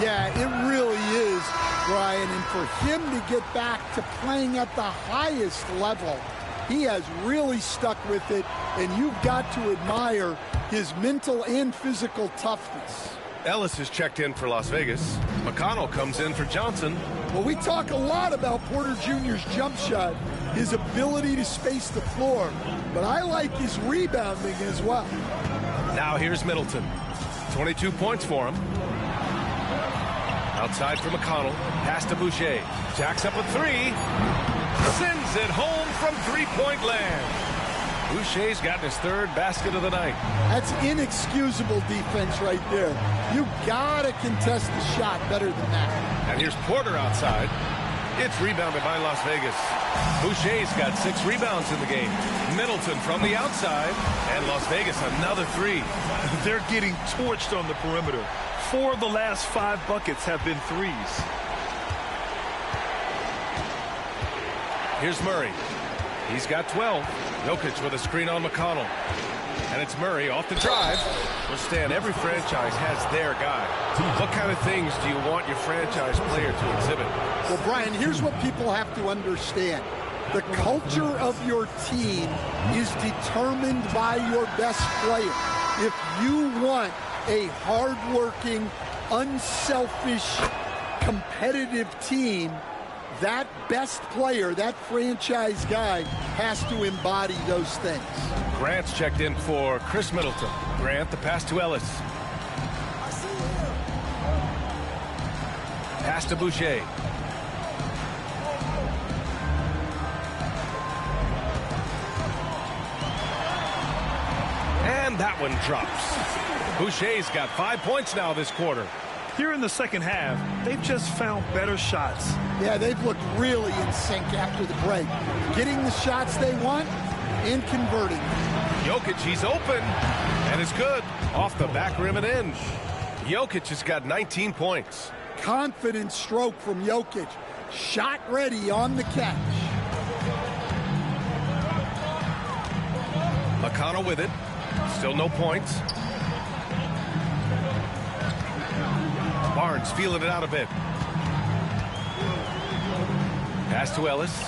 Speaker 3: Yeah, it really is, Brian. And for him to get back to playing at the highest level, he has really stuck with it. And you've got to admire his mental and physical toughness.
Speaker 1: Ellis is checked in for Las Vegas. McConnell comes in for Johnson.
Speaker 3: Well, we talk a lot about Porter Jr.'s jump shot, his ability to space the floor, but I like his rebounding as well.
Speaker 1: Now here's Middleton. 22 points for him. Outside for McConnell. Pass to Boucher. Jacks up a 3. Sends it home from three-point land. Boucher's gotten his 3rd basket of the night.
Speaker 3: That's inexcusable defense right there. You gotta contest the shot better than that.
Speaker 1: And here's Porter outside. It's rebounded by Las Vegas. Boucher's got 6 rebounds in the game. Middleton from the outside. And Las Vegas another 3.
Speaker 2: They're getting torched on the perimeter. 4 of the last 5 buckets have been threes.
Speaker 1: Here's Murray. He's got 12. Jokic with a screen on McConnell. And it's Murray off the drive. Well, Stan, every franchise has their guy. What kind of things do you want your franchise player to exhibit?
Speaker 3: Well, Brian, here's what people have to understand. The culture of your team is determined by your best player. If you want a hardworking, unselfish, competitive team, that best player, that franchise guy, has to embody those things.
Speaker 1: Grant's checked in for Chris Middleton. Grant, the pass to Ellis. Pass to Boucher. And that one drops. Boucher's got 5 points now this quarter.
Speaker 2: Here in the second half, they've just found better shots.
Speaker 3: Yeah, they've looked really in sync after the break. Getting the shots they want and converting.
Speaker 1: Jokic, he's open. And it's good. Off the back rim and in. Jokic has got 19 points.
Speaker 3: Confident stroke from Jokic. Shot ready on the catch.
Speaker 1: McConnell with it. Still no points. Barnes feeling it out a bit. Pass to Ellis.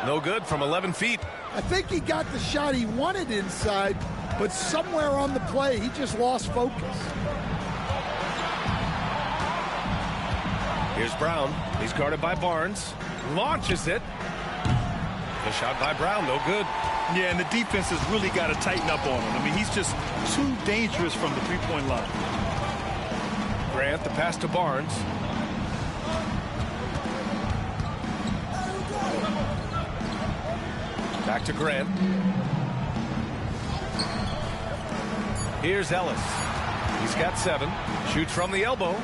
Speaker 1: No good from 11 feet.
Speaker 3: I think he got the shot he wanted inside, but somewhere on the play, he just lost focus.
Speaker 1: Here's Brown. He's guarded by Barnes. Launches it. The shot by Brown, no good.
Speaker 2: Yeah, and the defense has really got to tighten up on him. I mean, he's just too dangerous from the three-point line.
Speaker 1: Grant, the pass to Barnes. Back to Grant. Here's Ellis. He's got 7. Shoots from the elbow.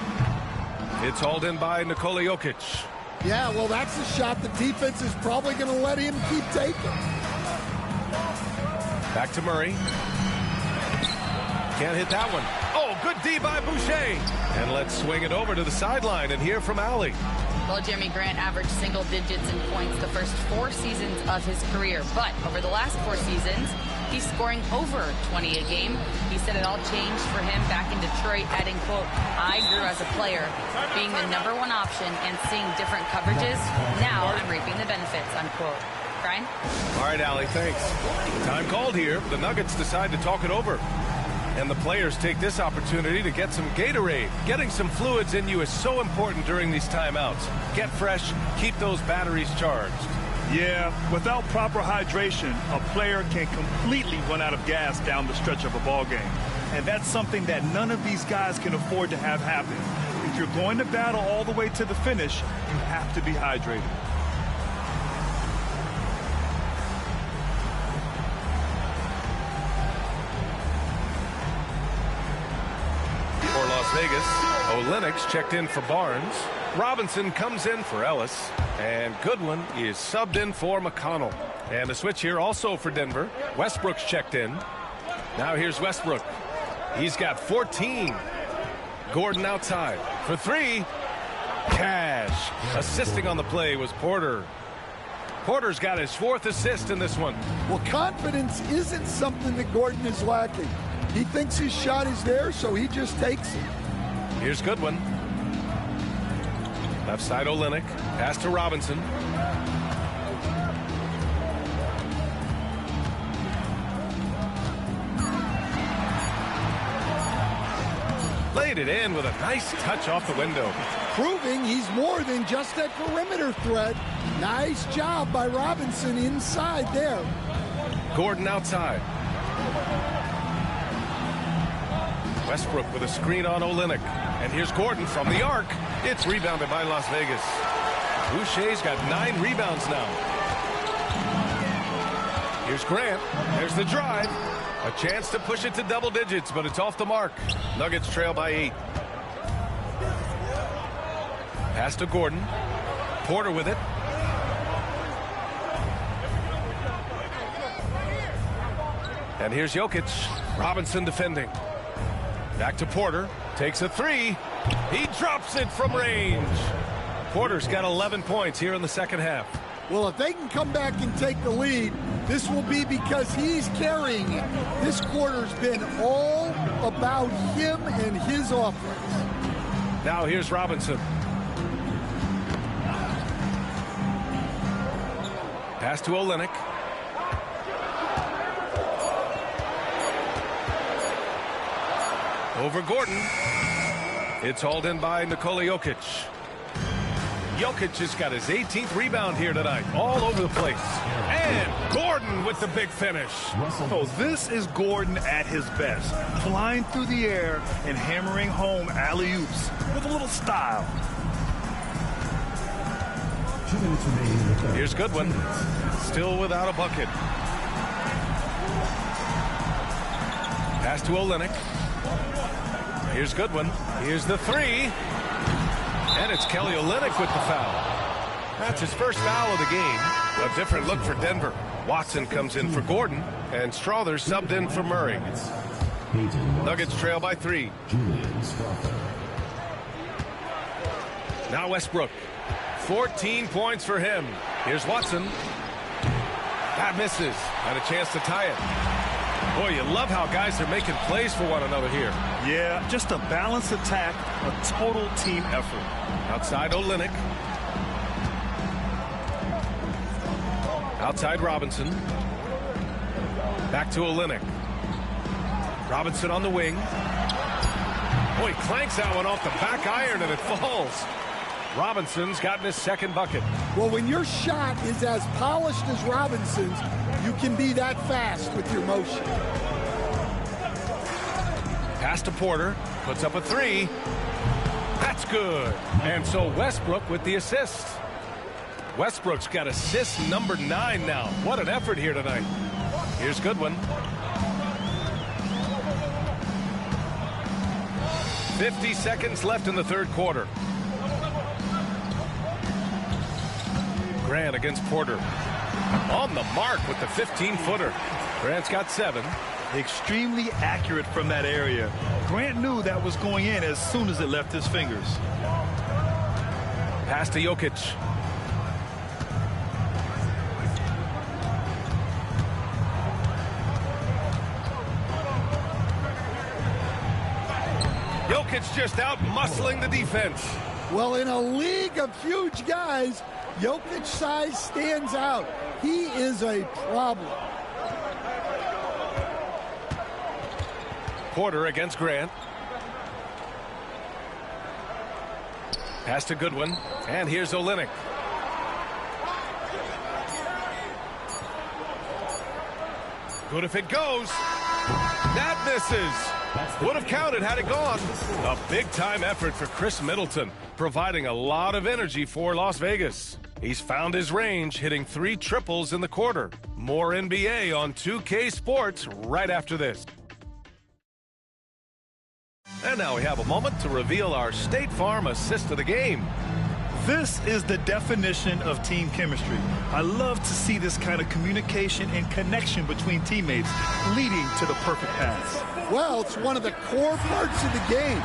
Speaker 1: It's hauled in by Nikola Jokic.
Speaker 3: Yeah, well, that's a shot the defense is probably going to let him keep taking.
Speaker 1: Back to Murray. Can't hit that one. Oh, good D by Boucher. And let's swing it over to the sideline and hear from Allie.
Speaker 5: Well, Jeremy Grant averaged single digits in points the first 4 seasons of his career. But over the last 4 seasons, he's scoring over 20 a game. He said it all changed for him back in Detroit, adding, quote, I grew as a player, being the #1 option and seeing different coverages. Now I'm reaping the benefits, unquote. Brian?
Speaker 1: All right, Allie, thanks. Time called here. The Nuggets decide to talk it over. And the players take this opportunity to get some Gatorade. Getting some fluids in you is so important during these timeouts. Get fresh, keep those batteries charged.
Speaker 2: Yeah, without proper hydration, a player can completely run out of gas down the stretch of a ball game. And that's something that none of these guys can afford to have happen. If you're going to battle all the way to the finish, you have to be hydrated.
Speaker 1: For Las Vegas, Olynyk checked in for Barnes. Robinson comes in for Ellis. And Goodwin is subbed in for McConnell. And a switch here also for Denver. Westbrook's checked in. Now here's Westbrook. He's got 14. Gordon outside for 3. Cash. Assisting on the play was Porter. Porter's got his 4th assist in this one.
Speaker 3: Well, confidence isn't something that Gordon is lacking. He thinks his shot is there, so he just takes it.
Speaker 1: Here's Goodwin. Left side Olynyk. Pass to Robinson. Laid it in with a nice touch off the window.
Speaker 3: Proving he's more than just a perimeter threat. Nice job by Robinson inside there.
Speaker 1: Gordon outside. Westbrook with a screen on Olynyk. And here's Gordon from the arc. It's rebounded by Las Vegas. Boucher's got 9 rebounds now. Here's Grant. There's the drive. A chance to push it to double digits, but it's off the mark. Nuggets trail by 8. Pass to Gordon. Porter with it. And here's Jokic. Robinson defending. Back to Porter. Takes a 3. He drops it from range. Porter's got 11 points here in the second half.
Speaker 3: Well, if they can come back and take the lead, this will be because he's carrying it. This quarter's been all about him and his offense.
Speaker 1: Now here's Robinson. Pass to Olynyk. Over Gordon. It's hauled in by Nikola Jokic. Jokic has got his 18th rebound here tonight. All over the place. And Gordon with the big finish.
Speaker 2: Oh, this is Gordon at his best. Flying through the air and hammering home alley-oops with a little style.
Speaker 1: Here's Goodwin. Still without a bucket. Pass to Olynyk. Here's Goodwin. Here's the 3. And it's Kelly Olynyk with the foul. That's his first foul of the game. A different look for Denver. Watson comes in for Gordon, and Strother subbed in for Murray. Nuggets trail by 3. Now Westbrook. 14 points for him. Here's Watson. That misses. And a chance to tie it. Boy, you love how guys are making plays for one another here.
Speaker 2: Yeah, just a balanced attack, a total team effort.
Speaker 1: Outside Olynyk. Outside Robinson. Back to Olynyk. Robinson on the wing. Boy, he clanks that one off the back iron and it falls. Robinson's gotten his second bucket.
Speaker 3: Well, when your shot is as polished as Robinson's, you can be that fast with your motion.
Speaker 1: Pass to Porter. Puts up a 3. That's good. And so Westbrook with the assist. Westbrook's got assist number 9 now. What an effort here tonight. Here's Goodwin. 50 seconds left in the third quarter. Grant against Porter. On the mark with the 15-footer. Grant's got 7.
Speaker 2: Extremely accurate from that area. Grant knew that was going in as soon as it left his fingers.
Speaker 1: Pass to Jokic. Jokic just out muscling the defense.
Speaker 3: Well, in a league of huge guys, Jokic's size stands out. He is a problem.
Speaker 1: Porter against Grant. Pass to Goodwin. And here's Olynyk. Good if it goes. That misses. Would have counted had it gone. A big-time effort for Chris Middleton, providing a lot of energy for Las Vegas. He's found his range, hitting 3 triples in the quarter. More NBA on 2K Sports right after this. And now we have a moment to reveal our State Farm assist of the game.
Speaker 2: This is the definition of team chemistry. I love to see this kind of communication and connection between teammates leading to the perfect pass.
Speaker 3: Well, it's one of the core parts of the game.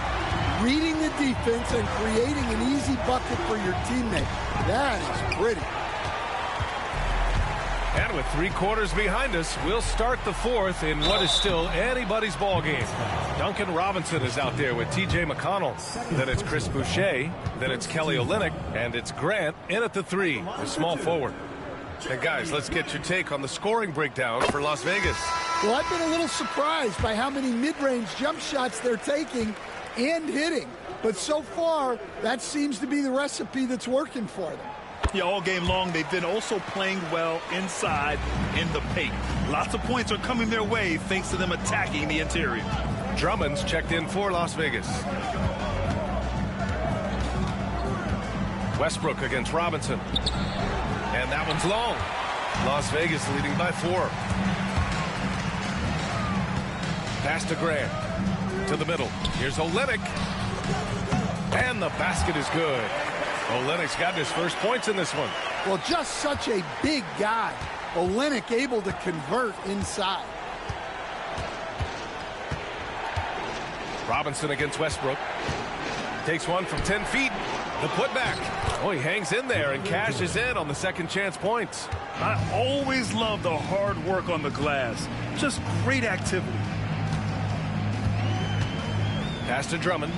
Speaker 3: Reading the defense and creating an easy bucket for your teammate. That is pretty.
Speaker 1: And with 3 quarters behind us, we'll start the 4th in what is still anybody's ball game. Duncan Robinson is out there with T.J. McConnell. Then it's Chris Boucher. Then it's Kelly Olynyk. And it's Grant in at the 3, the small forward. And guys, let's get your take on the scoring breakdown for Las Vegas.
Speaker 3: Well, I've been a little surprised by how many mid-range jump shots they're taking and hitting. But so far, that seems to be the recipe that's working for them.
Speaker 2: Yeah, all game long, they've been also playing well inside in the paint. Lots of points are coming their way thanks to them attacking the interior.
Speaker 1: Drummond's checked in for Las Vegas. Westbrook against Robinson. And that one's long. Las Vegas leading by 4. Pass to Grant. To the middle. Here's Olynyk. And the basket is good. Olynyk's got his first points in this one.
Speaker 3: Well, just such a big guy. Olynyk able to convert inside.
Speaker 1: Robinson against Westbrook. Takes one from 10 feet. The putback. Oh, he hangs in there and cashes in on the second chance points.
Speaker 2: I always love the hard work on the glass. Just great activity.
Speaker 1: Pass to Drummond.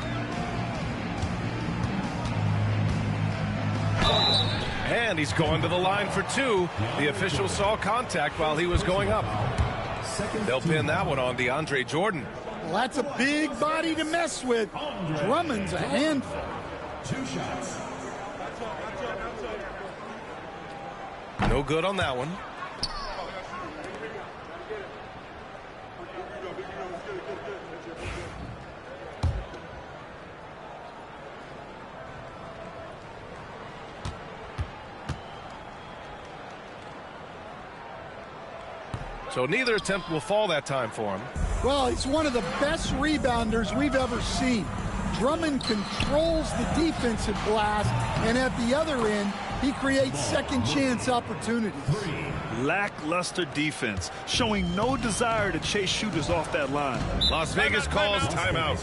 Speaker 1: And he's going to the line for 2. The official saw contact while he was going up. They'll pin that one on DeAndre Jordan.
Speaker 3: Well, that's a big body to mess with. Drummond's a handful.
Speaker 6: 2 shots.
Speaker 1: No good on that one. So neither attempt will fall that time for him.
Speaker 3: Well, he's one of the best rebounders we've ever seen. Drummond controls the defensive glass, and at the other end, he creates second chance opportunities.
Speaker 2: Lackluster defense, showing no desire to chase shooters off that line.
Speaker 1: Las Vegas calls timeout.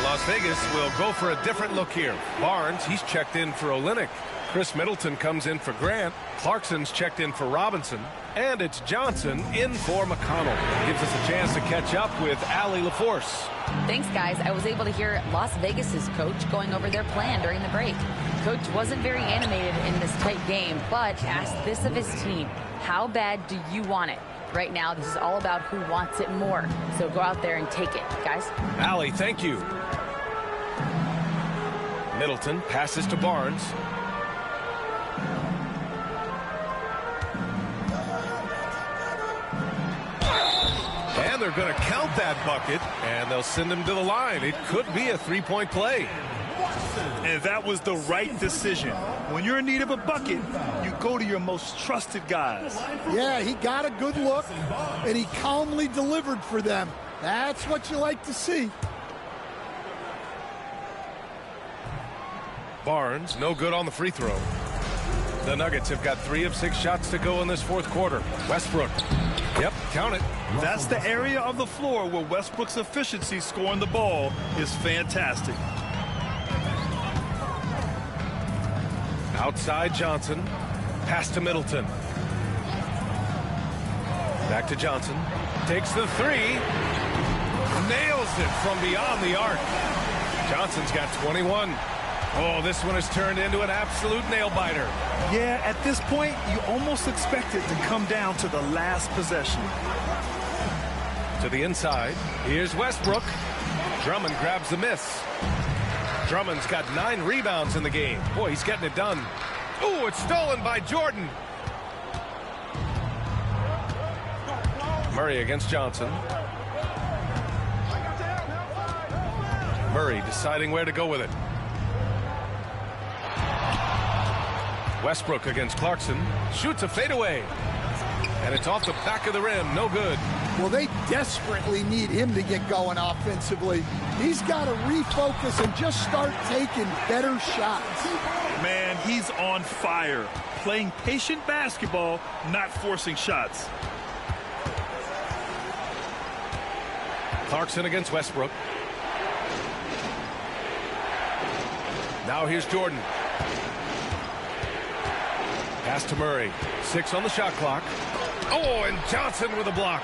Speaker 1: Las Vegas will go for a different look here. Barnes, he's checked in for Olynyk. Chris Middleton comes in for Grant. Clarkson's checked in for Robinson. And it's Johnson in for McConnell. Gives us a chance to catch up with Allie LaForce.
Speaker 5: Thanks, guys. I was able to hear Las Vegas's coach going over their plan during the break. Coach wasn't very animated in this tight game, but asked this of his team. How bad do you want it? Right now, this is all about who wants it more. So go out there and take it, guys.
Speaker 1: Allie, thank you. Middleton passes to Barnes. And they're going to count that bucket, and they'll send him to the line. It could be a three-point play.
Speaker 2: And that was the right decision. When you're in need of a bucket, you go to your most trusted guys.
Speaker 3: Yeah, he got a good look, and he calmly delivered for them. That's what you like to see.
Speaker 1: Barnes, no good on the free throw. The Nuggets have got 3 of 6 shots to go in this fourth quarter. Westbrook. Yep, count it.
Speaker 2: That's the area of the floor where Westbrook's efficiency scoring the ball is fantastic.
Speaker 1: Outside Johnson. Pass to Middleton. Back to Johnson. Takes the 3. Nails it from beyond the arc. Johnson's got 21. Oh, this one has turned into an absolute nail-biter.
Speaker 2: Yeah, at this point, you almost expect it to come down to the last possession.
Speaker 1: To the inside, here's Westbrook. Drummond grabs the miss. Drummond's got 9 rebounds in the game. Boy, he's getting it done. Oh, it's stolen by Jordan. Murray against Johnson. Murray deciding where to go with it. Westbrook against Clarkson. Shoots a fadeaway. And it's off the back of the rim. No good.
Speaker 3: Well, they desperately need him to get going offensively. He's got to refocus and just start taking better shots.
Speaker 2: Man, he's on fire. Playing patient basketball, not forcing shots.
Speaker 1: Clarkson against Westbrook. Now here's Jordan. Pass to Murray. 6 on the shot clock. Oh, and Johnson with a block.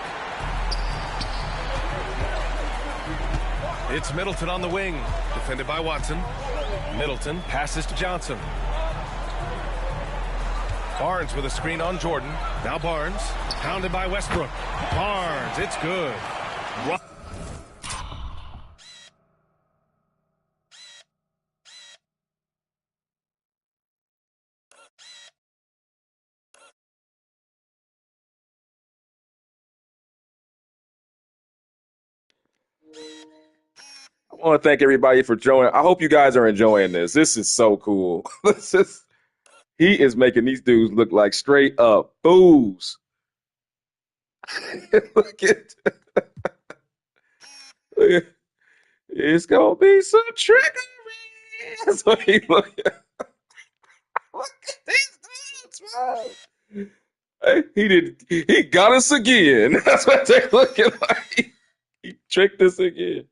Speaker 1: It's Middleton on the wing. Defended by Watson. Middleton passes to Johnson. Barnes with a screen on Jordan. Now Barnes. Pounded by Westbrook. Barnes, it's good.
Speaker 4: I want to thank everybody for joining. I hope you guys are enjoying this. This is so cool. He is making these dudes look like straight up fools. Look at it's gonna be some trickery. That's what he look at. Look at these dudes, man. He got us again. That's what they're looking like. He tricked us again.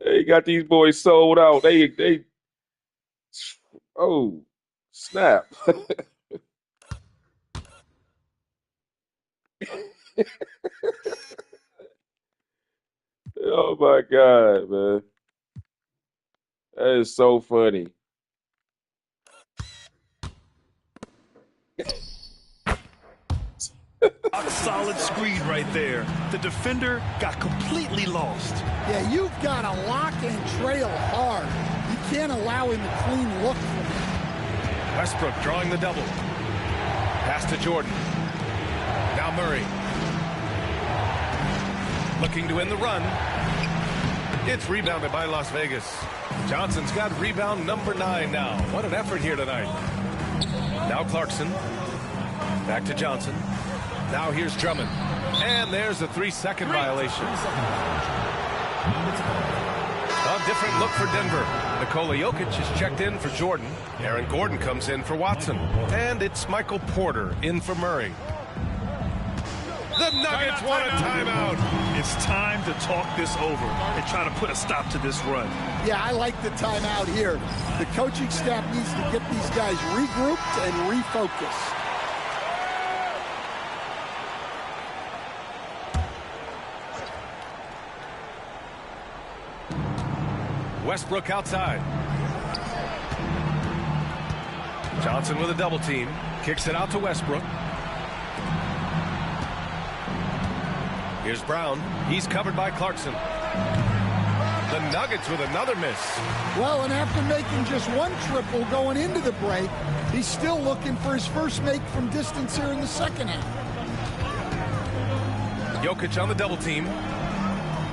Speaker 4: They got these boys sold out. They oh, snap. Oh my God, man. That is so funny.
Speaker 2: A solid screen right there. The defender got completely lost.
Speaker 3: Yeah, you've got to lock and trail hard. You can't allow him a clean look from him.
Speaker 1: Westbrook drawing the double. Pass to Jordan. Now Murray. Looking to end the run. It's rebounded by Las Vegas. Johnson's got rebound number 9 now. What an effort here tonight. Now Clarkson. Back to Johnson. Now here's Drummond. And there's a 3-second violation. A different look for Denver. Nikola Jokic is checked in for Jordan. Aaron Gordon comes in for Watson. And it's Michael Porter in for Murray. The Nuggets want a timeout.
Speaker 2: It's time to talk this over and try to put a stop to this run.
Speaker 3: Yeah, I like the timeout here. The coaching staff needs to get these guys regrouped and refocused.
Speaker 1: Westbrook outside. Johnson with a double team. Kicks it out to Westbrook. Here's Brown. He's covered by Clarkson. The Nuggets with another miss.
Speaker 3: Well, and after making just one triple going into the break, he's still looking for his first make from distance here in the second half.
Speaker 1: Jokic on the double team.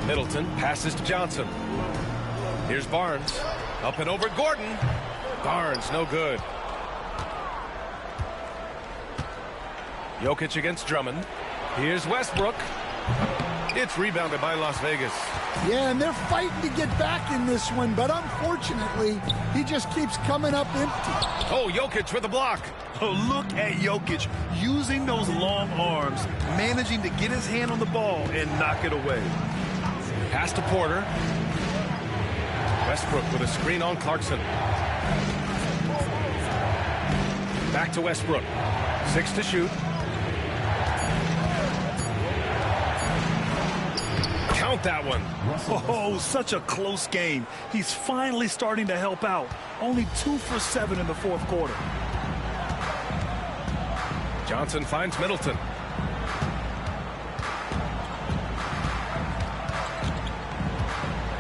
Speaker 1: Middleton passes to Johnson. Here's Barnes. Up and over Gordon. Barnes, no good. Jokic against Drummond. Here's Westbrook. It's rebounded by Las Vegas.
Speaker 3: Yeah, and they're fighting to get back in this one, but unfortunately, he just keeps coming up empty.
Speaker 1: Oh, Jokic with a block.
Speaker 2: Oh, look at Jokic using those long arms, managing to get his hand on the ball and knock it away.
Speaker 1: Pass to Porter. Westbrook with a screen on Clarkson. Back to Westbrook. 6 to shoot. count that one.
Speaker 2: Oh, such a close game. He's finally starting to help out. Only 2 for 7 in the fourth quarter.
Speaker 1: Johnson finds Middleton.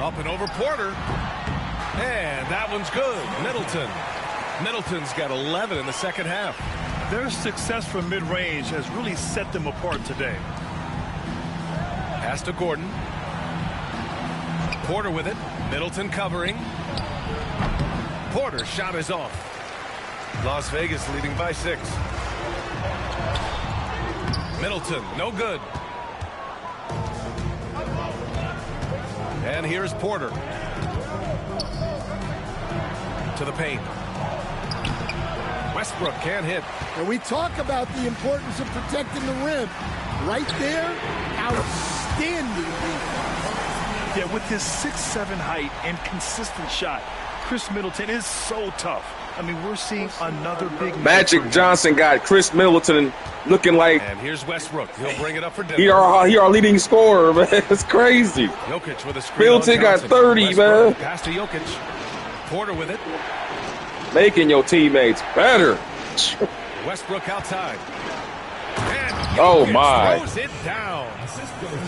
Speaker 1: Up and over Porter. And that one's good. Middleton's got 11 in the second half.
Speaker 2: Their success from mid-range has really set them apart today.
Speaker 1: Pass to Gordon. Porter with it. Middleton covering. Porter's shot is off. Las Vegas leading by 6. Middleton, no good. And here's Porter. To the paint. Westbrook can't hit.
Speaker 3: And we talk about the importance of protecting the rim. Right there, outstanding defense.
Speaker 2: Yeah, with his 6'7" height and consistent shot, Chris Middleton is so tough. I mean, we're seeing another big
Speaker 4: Magic Johnson got Chris Middleton looking like.
Speaker 1: And here's Westbrook. He'll bring it up for Denver.
Speaker 4: He our leading scorer, man. It's crazy.
Speaker 1: Jokic with a screen.
Speaker 4: Middleton got 30,
Speaker 1: Westbrook,
Speaker 4: man.
Speaker 1: Pass to Jokic. Porter with it.
Speaker 4: Making your teammates better.
Speaker 1: Westbrook outside. And
Speaker 4: Oh,
Speaker 1: Jokic
Speaker 4: my.
Speaker 1: throws it down.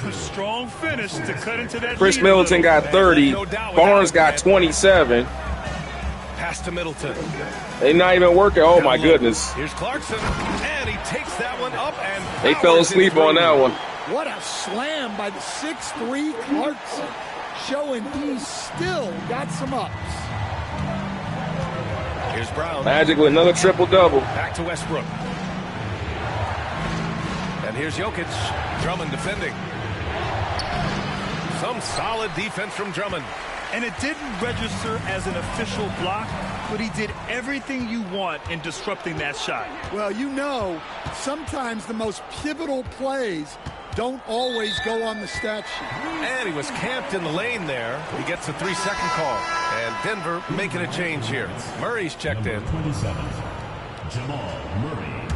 Speaker 2: A strong finish to cut into that
Speaker 4: Chris
Speaker 2: lead.
Speaker 4: Middleton got 30. Barnes got 27.
Speaker 1: Pass to Middleton.
Speaker 4: They not even working. Oh, my goodness.
Speaker 1: Here's Clarkson, and he takes that one up and
Speaker 4: They fell
Speaker 1: powers it
Speaker 4: asleep on
Speaker 1: through.
Speaker 4: that one.
Speaker 3: What a slam by the 6'3" Clarkson, showing he's still got some ups.
Speaker 1: Here's Brown.
Speaker 4: Magic with another triple-double.
Speaker 1: Back to Westbrook. And here's Jokic. Drummond defending. Some solid defense from Drummond.
Speaker 2: And it didn't register as an official block, but he did everything you want in disrupting that shot.
Speaker 3: Well, you know, sometimes the most pivotal plays don't always go on the stat sheet.
Speaker 1: And he was camped in the lane there. He gets a 3-second call. And Denver making a change here. Murray's checked in.
Speaker 6: 27, Jamal Murray.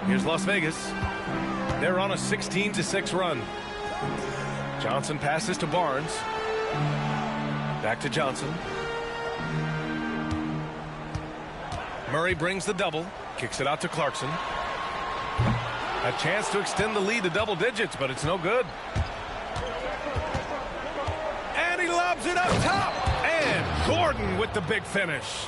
Speaker 1: Here's Las Vegas. They're on a 16-6 run. Johnson passes to Barnes. Back to Johnson. Murray brings the double. Kicks it out to Clarkson. A chance to extend the lead to double digits, but it's no good. And he lobs it up top. And Gordon with the big finish.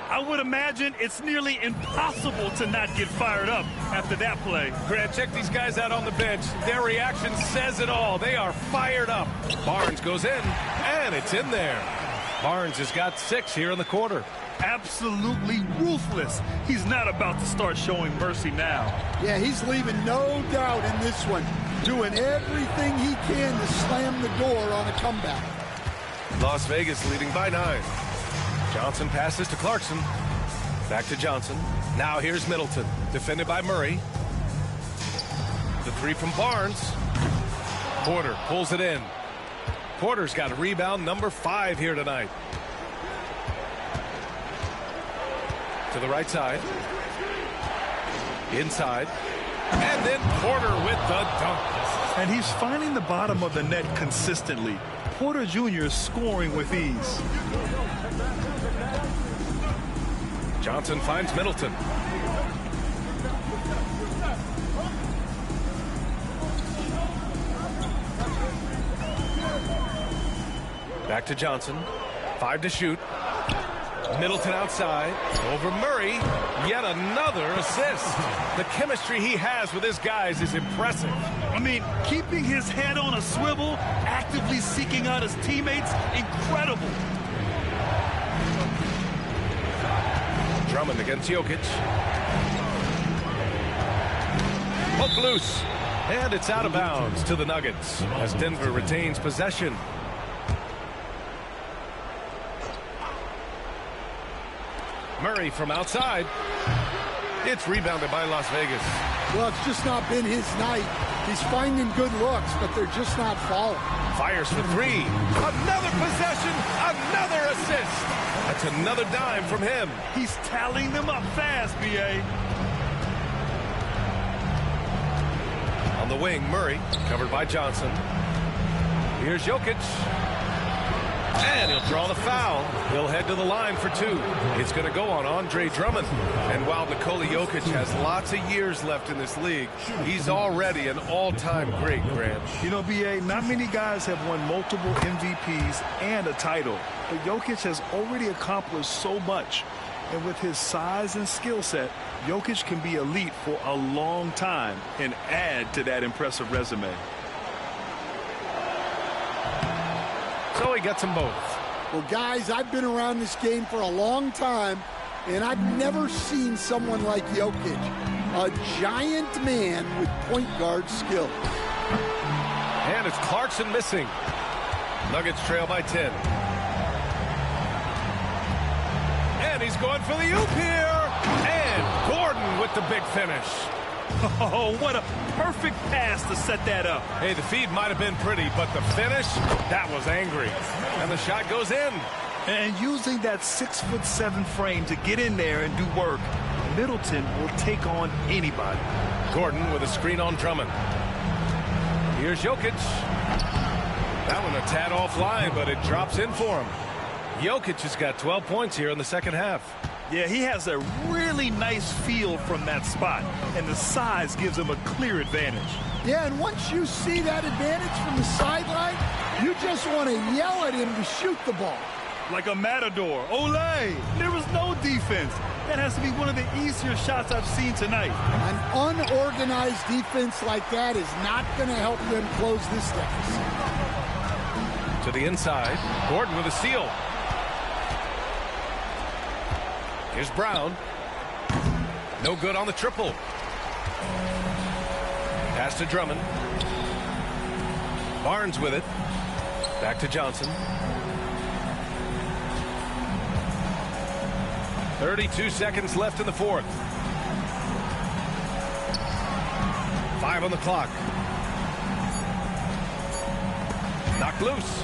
Speaker 2: I would imagine it's nearly impossible to not get fired up after that play.
Speaker 1: Grant, check these guys out on the bench. Their reaction says it all. They are fired up. Barnes goes in, and it's in there. Barnes has got 6 here in the quarter.
Speaker 2: Absolutely ruthless. He's not about to start showing mercy now.
Speaker 3: Yeah, he's leaving no doubt in this one, doing everything he can to slam the door on a comeback.
Speaker 1: Las Vegas leading by 9. Johnson passes to Clarkson. Back to Johnson. Now here's Middleton, defended by Murray. The 3 from Barnes. Porter pulls it in. Porter's got a rebound number 5 here tonight. To the right side. Inside. And then Porter with the dunk.
Speaker 2: And he's finding the bottom of the net consistently. Porter Jr. is scoring with ease.
Speaker 1: Johnson finds Middleton. Back to Johnson. 5 to shoot. Middleton outside. Over Murray. Yet another assist. The chemistry he has with his guys is impressive.
Speaker 2: I mean, keeping his head on a swivel, actively seeking out his teammates, incredible.
Speaker 1: Drummond against Jokic. Hook loose. And it's out of bounds to the Nuggets as Denver retains possession. Murray from outside. It's rebounded by Las Vegas.
Speaker 3: Well, it's just not been his night. He's finding good looks, but they're just not falling.
Speaker 1: Fires for 3. Another possession. Another assist. That's another dime from him.
Speaker 2: He's tallying them up fast, B.A.
Speaker 1: On the wing, Murray, covered by Johnson. Here's Jokic. And he'll draw the foul. He'll head to the line for 2. It's going to go on Andre Drummond. And while Nikola Jokic has lots of years left in this league, he's already an all-time great, Grant.
Speaker 2: You know, B.A., not many guys have won multiple MVPs and a title. But Jokic has already accomplished so much. And with his size and skill set, Jokic can be elite for a long time and add to that impressive resume.
Speaker 1: So he gets them both.
Speaker 3: Well, guys, I've been around this game for a long time, and I've never seen someone like Jokic, a giant man with point guard skill.
Speaker 1: And it's Clarkson missing. Nuggets trail by 10. And he's going for the oop here. And Gordon with the big finish.
Speaker 2: Oh, what a perfect pass to set that up.
Speaker 1: Hey, the feed might have been pretty, but the finish, that was angry. And the shot goes in.
Speaker 2: And using that 6'7" frame to get in there and do work, Middleton will take on anybody.
Speaker 1: Gordon with a screen on Drummond. Here's Jokic. That one a tad offline, but it drops in for him. Jokic has got 12 points here in the second half.
Speaker 2: Yeah, he has a really nice feel from that spot, and the size gives him a clear advantage.
Speaker 3: Yeah, and once you see that advantage from the sideline, you just want to yell at him to shoot the ball.
Speaker 2: Like a matador. Olay! There was no defense. That has to be one of the easier shots I've seen tonight.
Speaker 3: An unorganized defense like that is not going to help them close this deficit.
Speaker 1: To the inside, Gordon with a steal. Here's Brown. No good on the triple. Pass to Drummond. Barnes with it. Back to Johnson. 32 seconds left in the fourth. 5 on the clock. Knocked loose.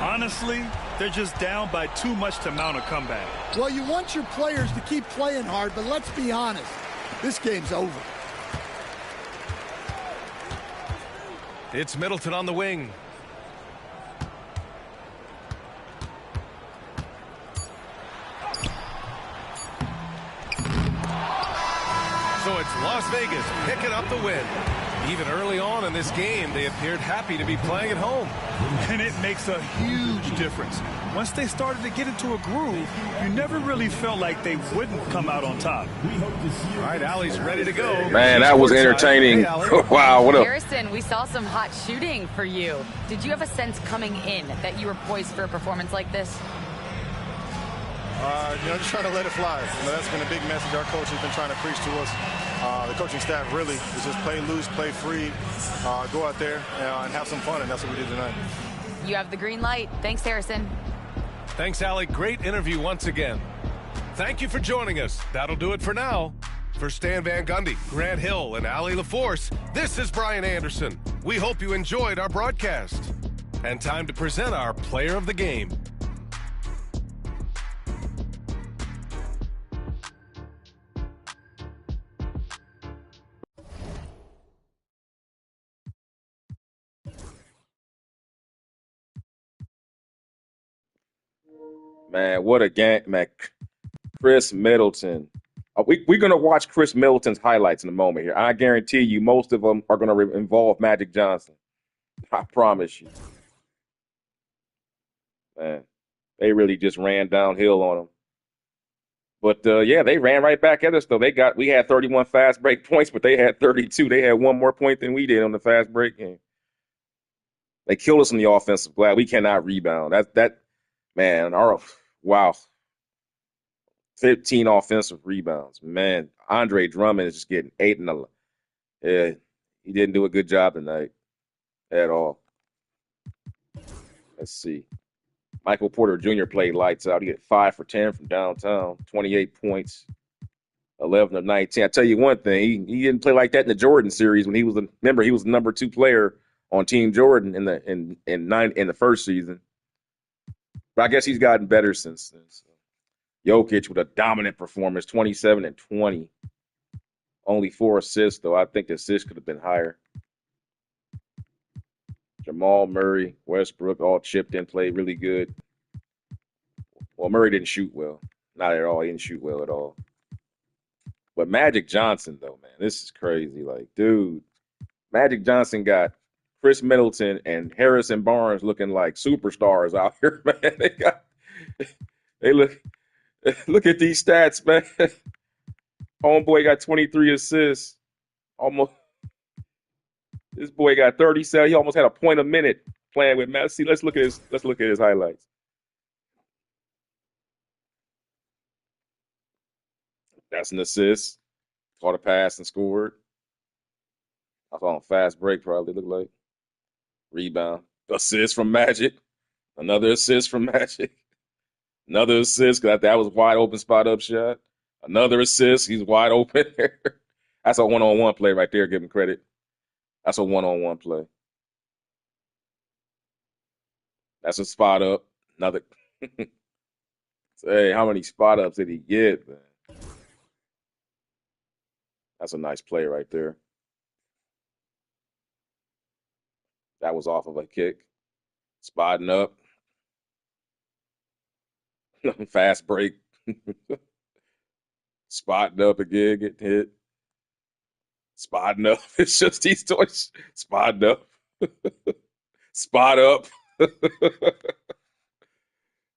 Speaker 2: Honestly, they're just down by too much to mount a comeback.
Speaker 3: Well, you want your players to keep playing hard, but let's be honest. This game's over.
Speaker 1: It's Middleton on the wing. So it's Las Vegas picking up the win. Even early on in this game, they appeared happy to be playing at home.
Speaker 2: And it makes a huge difference. Once they started to get into a groove, you never really felt like they wouldn't come out on top.
Speaker 1: All right, Allie's ready to go.
Speaker 4: Man, that was entertaining.
Speaker 1: Hey,
Speaker 4: Wow, what up?
Speaker 5: Harrison, we saw some hot shooting for you. Did you have a sense coming in that you were poised for a performance like this?
Speaker 9: Just trying to let it fly. That's been a big message our coach has been trying to preach to us. The coaching staff really is just play loose, play free, go out there and have some fun, and that's what we did tonight.
Speaker 5: You have the green light. Thanks, Harrison.
Speaker 1: Thanks, Allie. Great interview once again. Thank you for joining us. That'll do it for now. For Stan Van Gundy, Grant Hill, and Allie LaForce, this is Brian Anderson. We hope you enjoyed our broadcast. And time to present our player of the game.
Speaker 4: Man, what a game, man. Chris Middleton. We're going to watch Chris Middleton's highlights in a moment here. I guarantee you most of them are going to involve Magic Johnson. I promise you. Man, they really just ran downhill on him. But, yeah, they ran right back at us, though. We had 31 fast break points, but they had 32. They had one more point than we did on the fast break game. They killed us on the offensive glass. We cannot rebound. Man, wow. 15 offensive rebounds. Man, Andre Drummond is just getting 8 in the. Yeah, he didn't do a good job tonight at all. Let's see. Michael Porter Jr. played lights out. He had 5 for 10 from downtown, 28 points, 11 of 19. I tell you one thing, he didn't play like that in the Jordan series when he was the number 2 player on Team Jordan in the first season. But I guess he's gotten better since then. So. Jokic with a dominant performance, 27 and 20. Only 4 assists, though. I think the assists could have been higher. Jamal Murray, Westbrook all chipped in, played really good. Well, Murray didn't shoot well. Not at all. He didn't shoot well at all. But Magic Johnson, though, man, this is crazy. Like, dude, Magic Johnson got Chris Middleton and Harrison Barnes looking like superstars out here, man. They look at these stats, man. Homeboy got 23 assists. Almost. This boy got 37. He almost had a point a minute playing with Matt. See, let's look at his highlights. That's an assist. Caught a pass and scored. I saw on fast break probably look like. Rebound. Assist from Magic. Another assist from Magic. Another assist because that was wide open spot up shot. Another assist. He's wide open. That's a one-on-one play right there. Give him credit. That's a one-on-one play. That's a spot up. Another. Hey, how many spot ups did he get, man? That's a nice play right there. That was off of a kick. Spotting up. Fast break. Spotting up again, getting hit. Spotting up. It's just these toys. Spotting up. Spot up.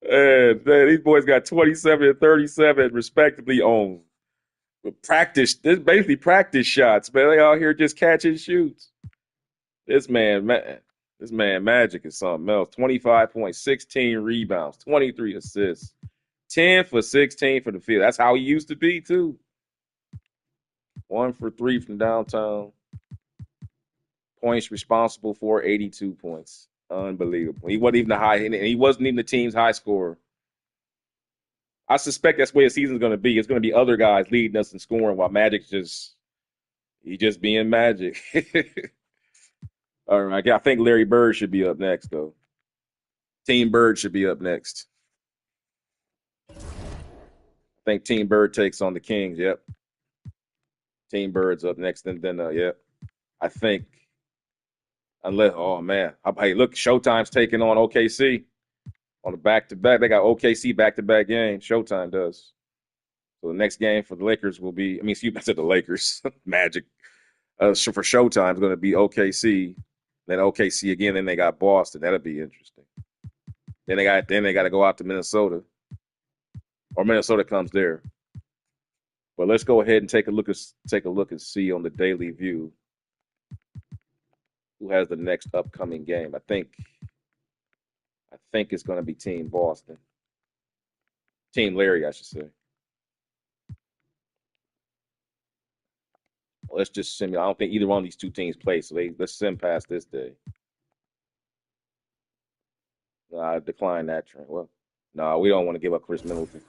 Speaker 4: And man, these boys got 27 and 37 respectively on practice. This is basically practice shots, man. They out here just catching shoots. This man Magic is something else. 25 points, 16 rebounds, 23 assists, 10 for 16 for the field. That's how he used to be too. 1 for 3 from downtown. Points responsible for 82 points. Unbelievable. He wasn't even he wasn't even the team's high scorer. I suspect that's the way the season's going to be. It's going to be other guys leading us in scoring while Magic's just being Magic. All right, I think Larry Bird should be up next, though. Team Bird should be up next. I think Team Bird takes on the Kings. Yep. Team Bird's up next, and then yep. I think. Unless, oh man, hey, look, Showtime's taking on OKC on the back-to-back. They got OKC back-to-back game. Showtime does. So the next game for the Lakers will be, I said the Lakers, Magic. So for Showtime, it's going to be OKC, then OKC again. Then they got Boston. That'll be interesting. Then they got to go out to Minnesota, or Minnesota comes there. But let's go ahead and take a look and see on the Daily View who has the next upcoming game. I think it's going to be Team Boston. Team Larry, I should say. Well, let's just sim. I don't think either one of these two teams play, so let's sim past this day. No, I decline that trend. Well, no, we don't want to give up Chris Middleton.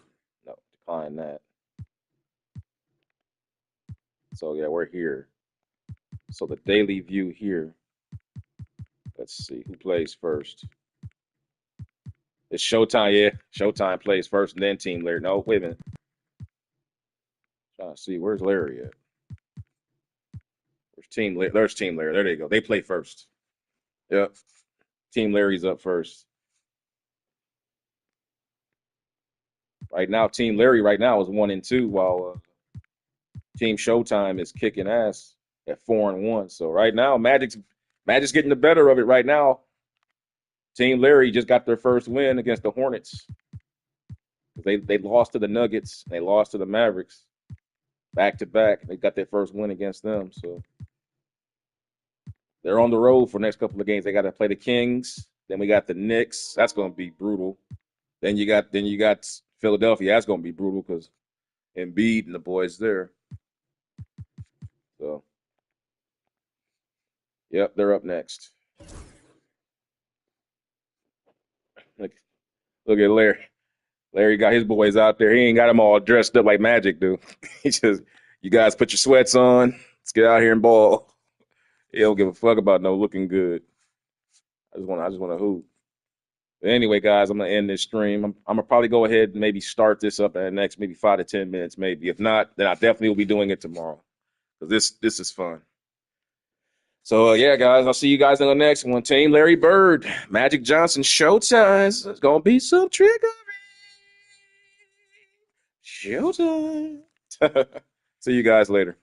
Speaker 4: No, decline that. So yeah, we're here. So the Daily View here. Let's see who plays first. It's Showtime. Yeah, Showtime plays first, and then Team Larry. No, wait a minute. Trying to see where's Larry at. There's Team Larry. There they go. They play first. Yep. Team Larry's up first. Right now, Team Larry is 1-2, while Team Showtime is kicking ass at 4-1. So right now, Magic's getting the better of it right now. Team Larry just got their first win against the Hornets. They lost to the Nuggets. They lost to the Mavericks back to back. They got their first win against them. So they're on the road for the next couple of games. They got to play the Kings. Then we got the Knicks. That's going to be brutal. Then you got Philadelphia. That's going to be brutal because Embiid and the boys there. So, yep, they're up next. Look at Larry. Larry got his boys out there. He ain't got them all dressed up like Magic do. He just, you guys put your sweats on. Let's get out here and ball. He don't give a fuck about no looking good. I just want to hoop. But anyway, guys, I'm gonna end this stream. I'm gonna probably go ahead and maybe start this up in the next maybe 5 to 10 minutes, maybe. If not, then I definitely will be doing it tomorrow because this is fun. So, yeah, guys, I'll see you guys in the next one. Team Larry Bird, Magic Johnson, showtime. It's going to be some trickery. Showtime. See you guys later.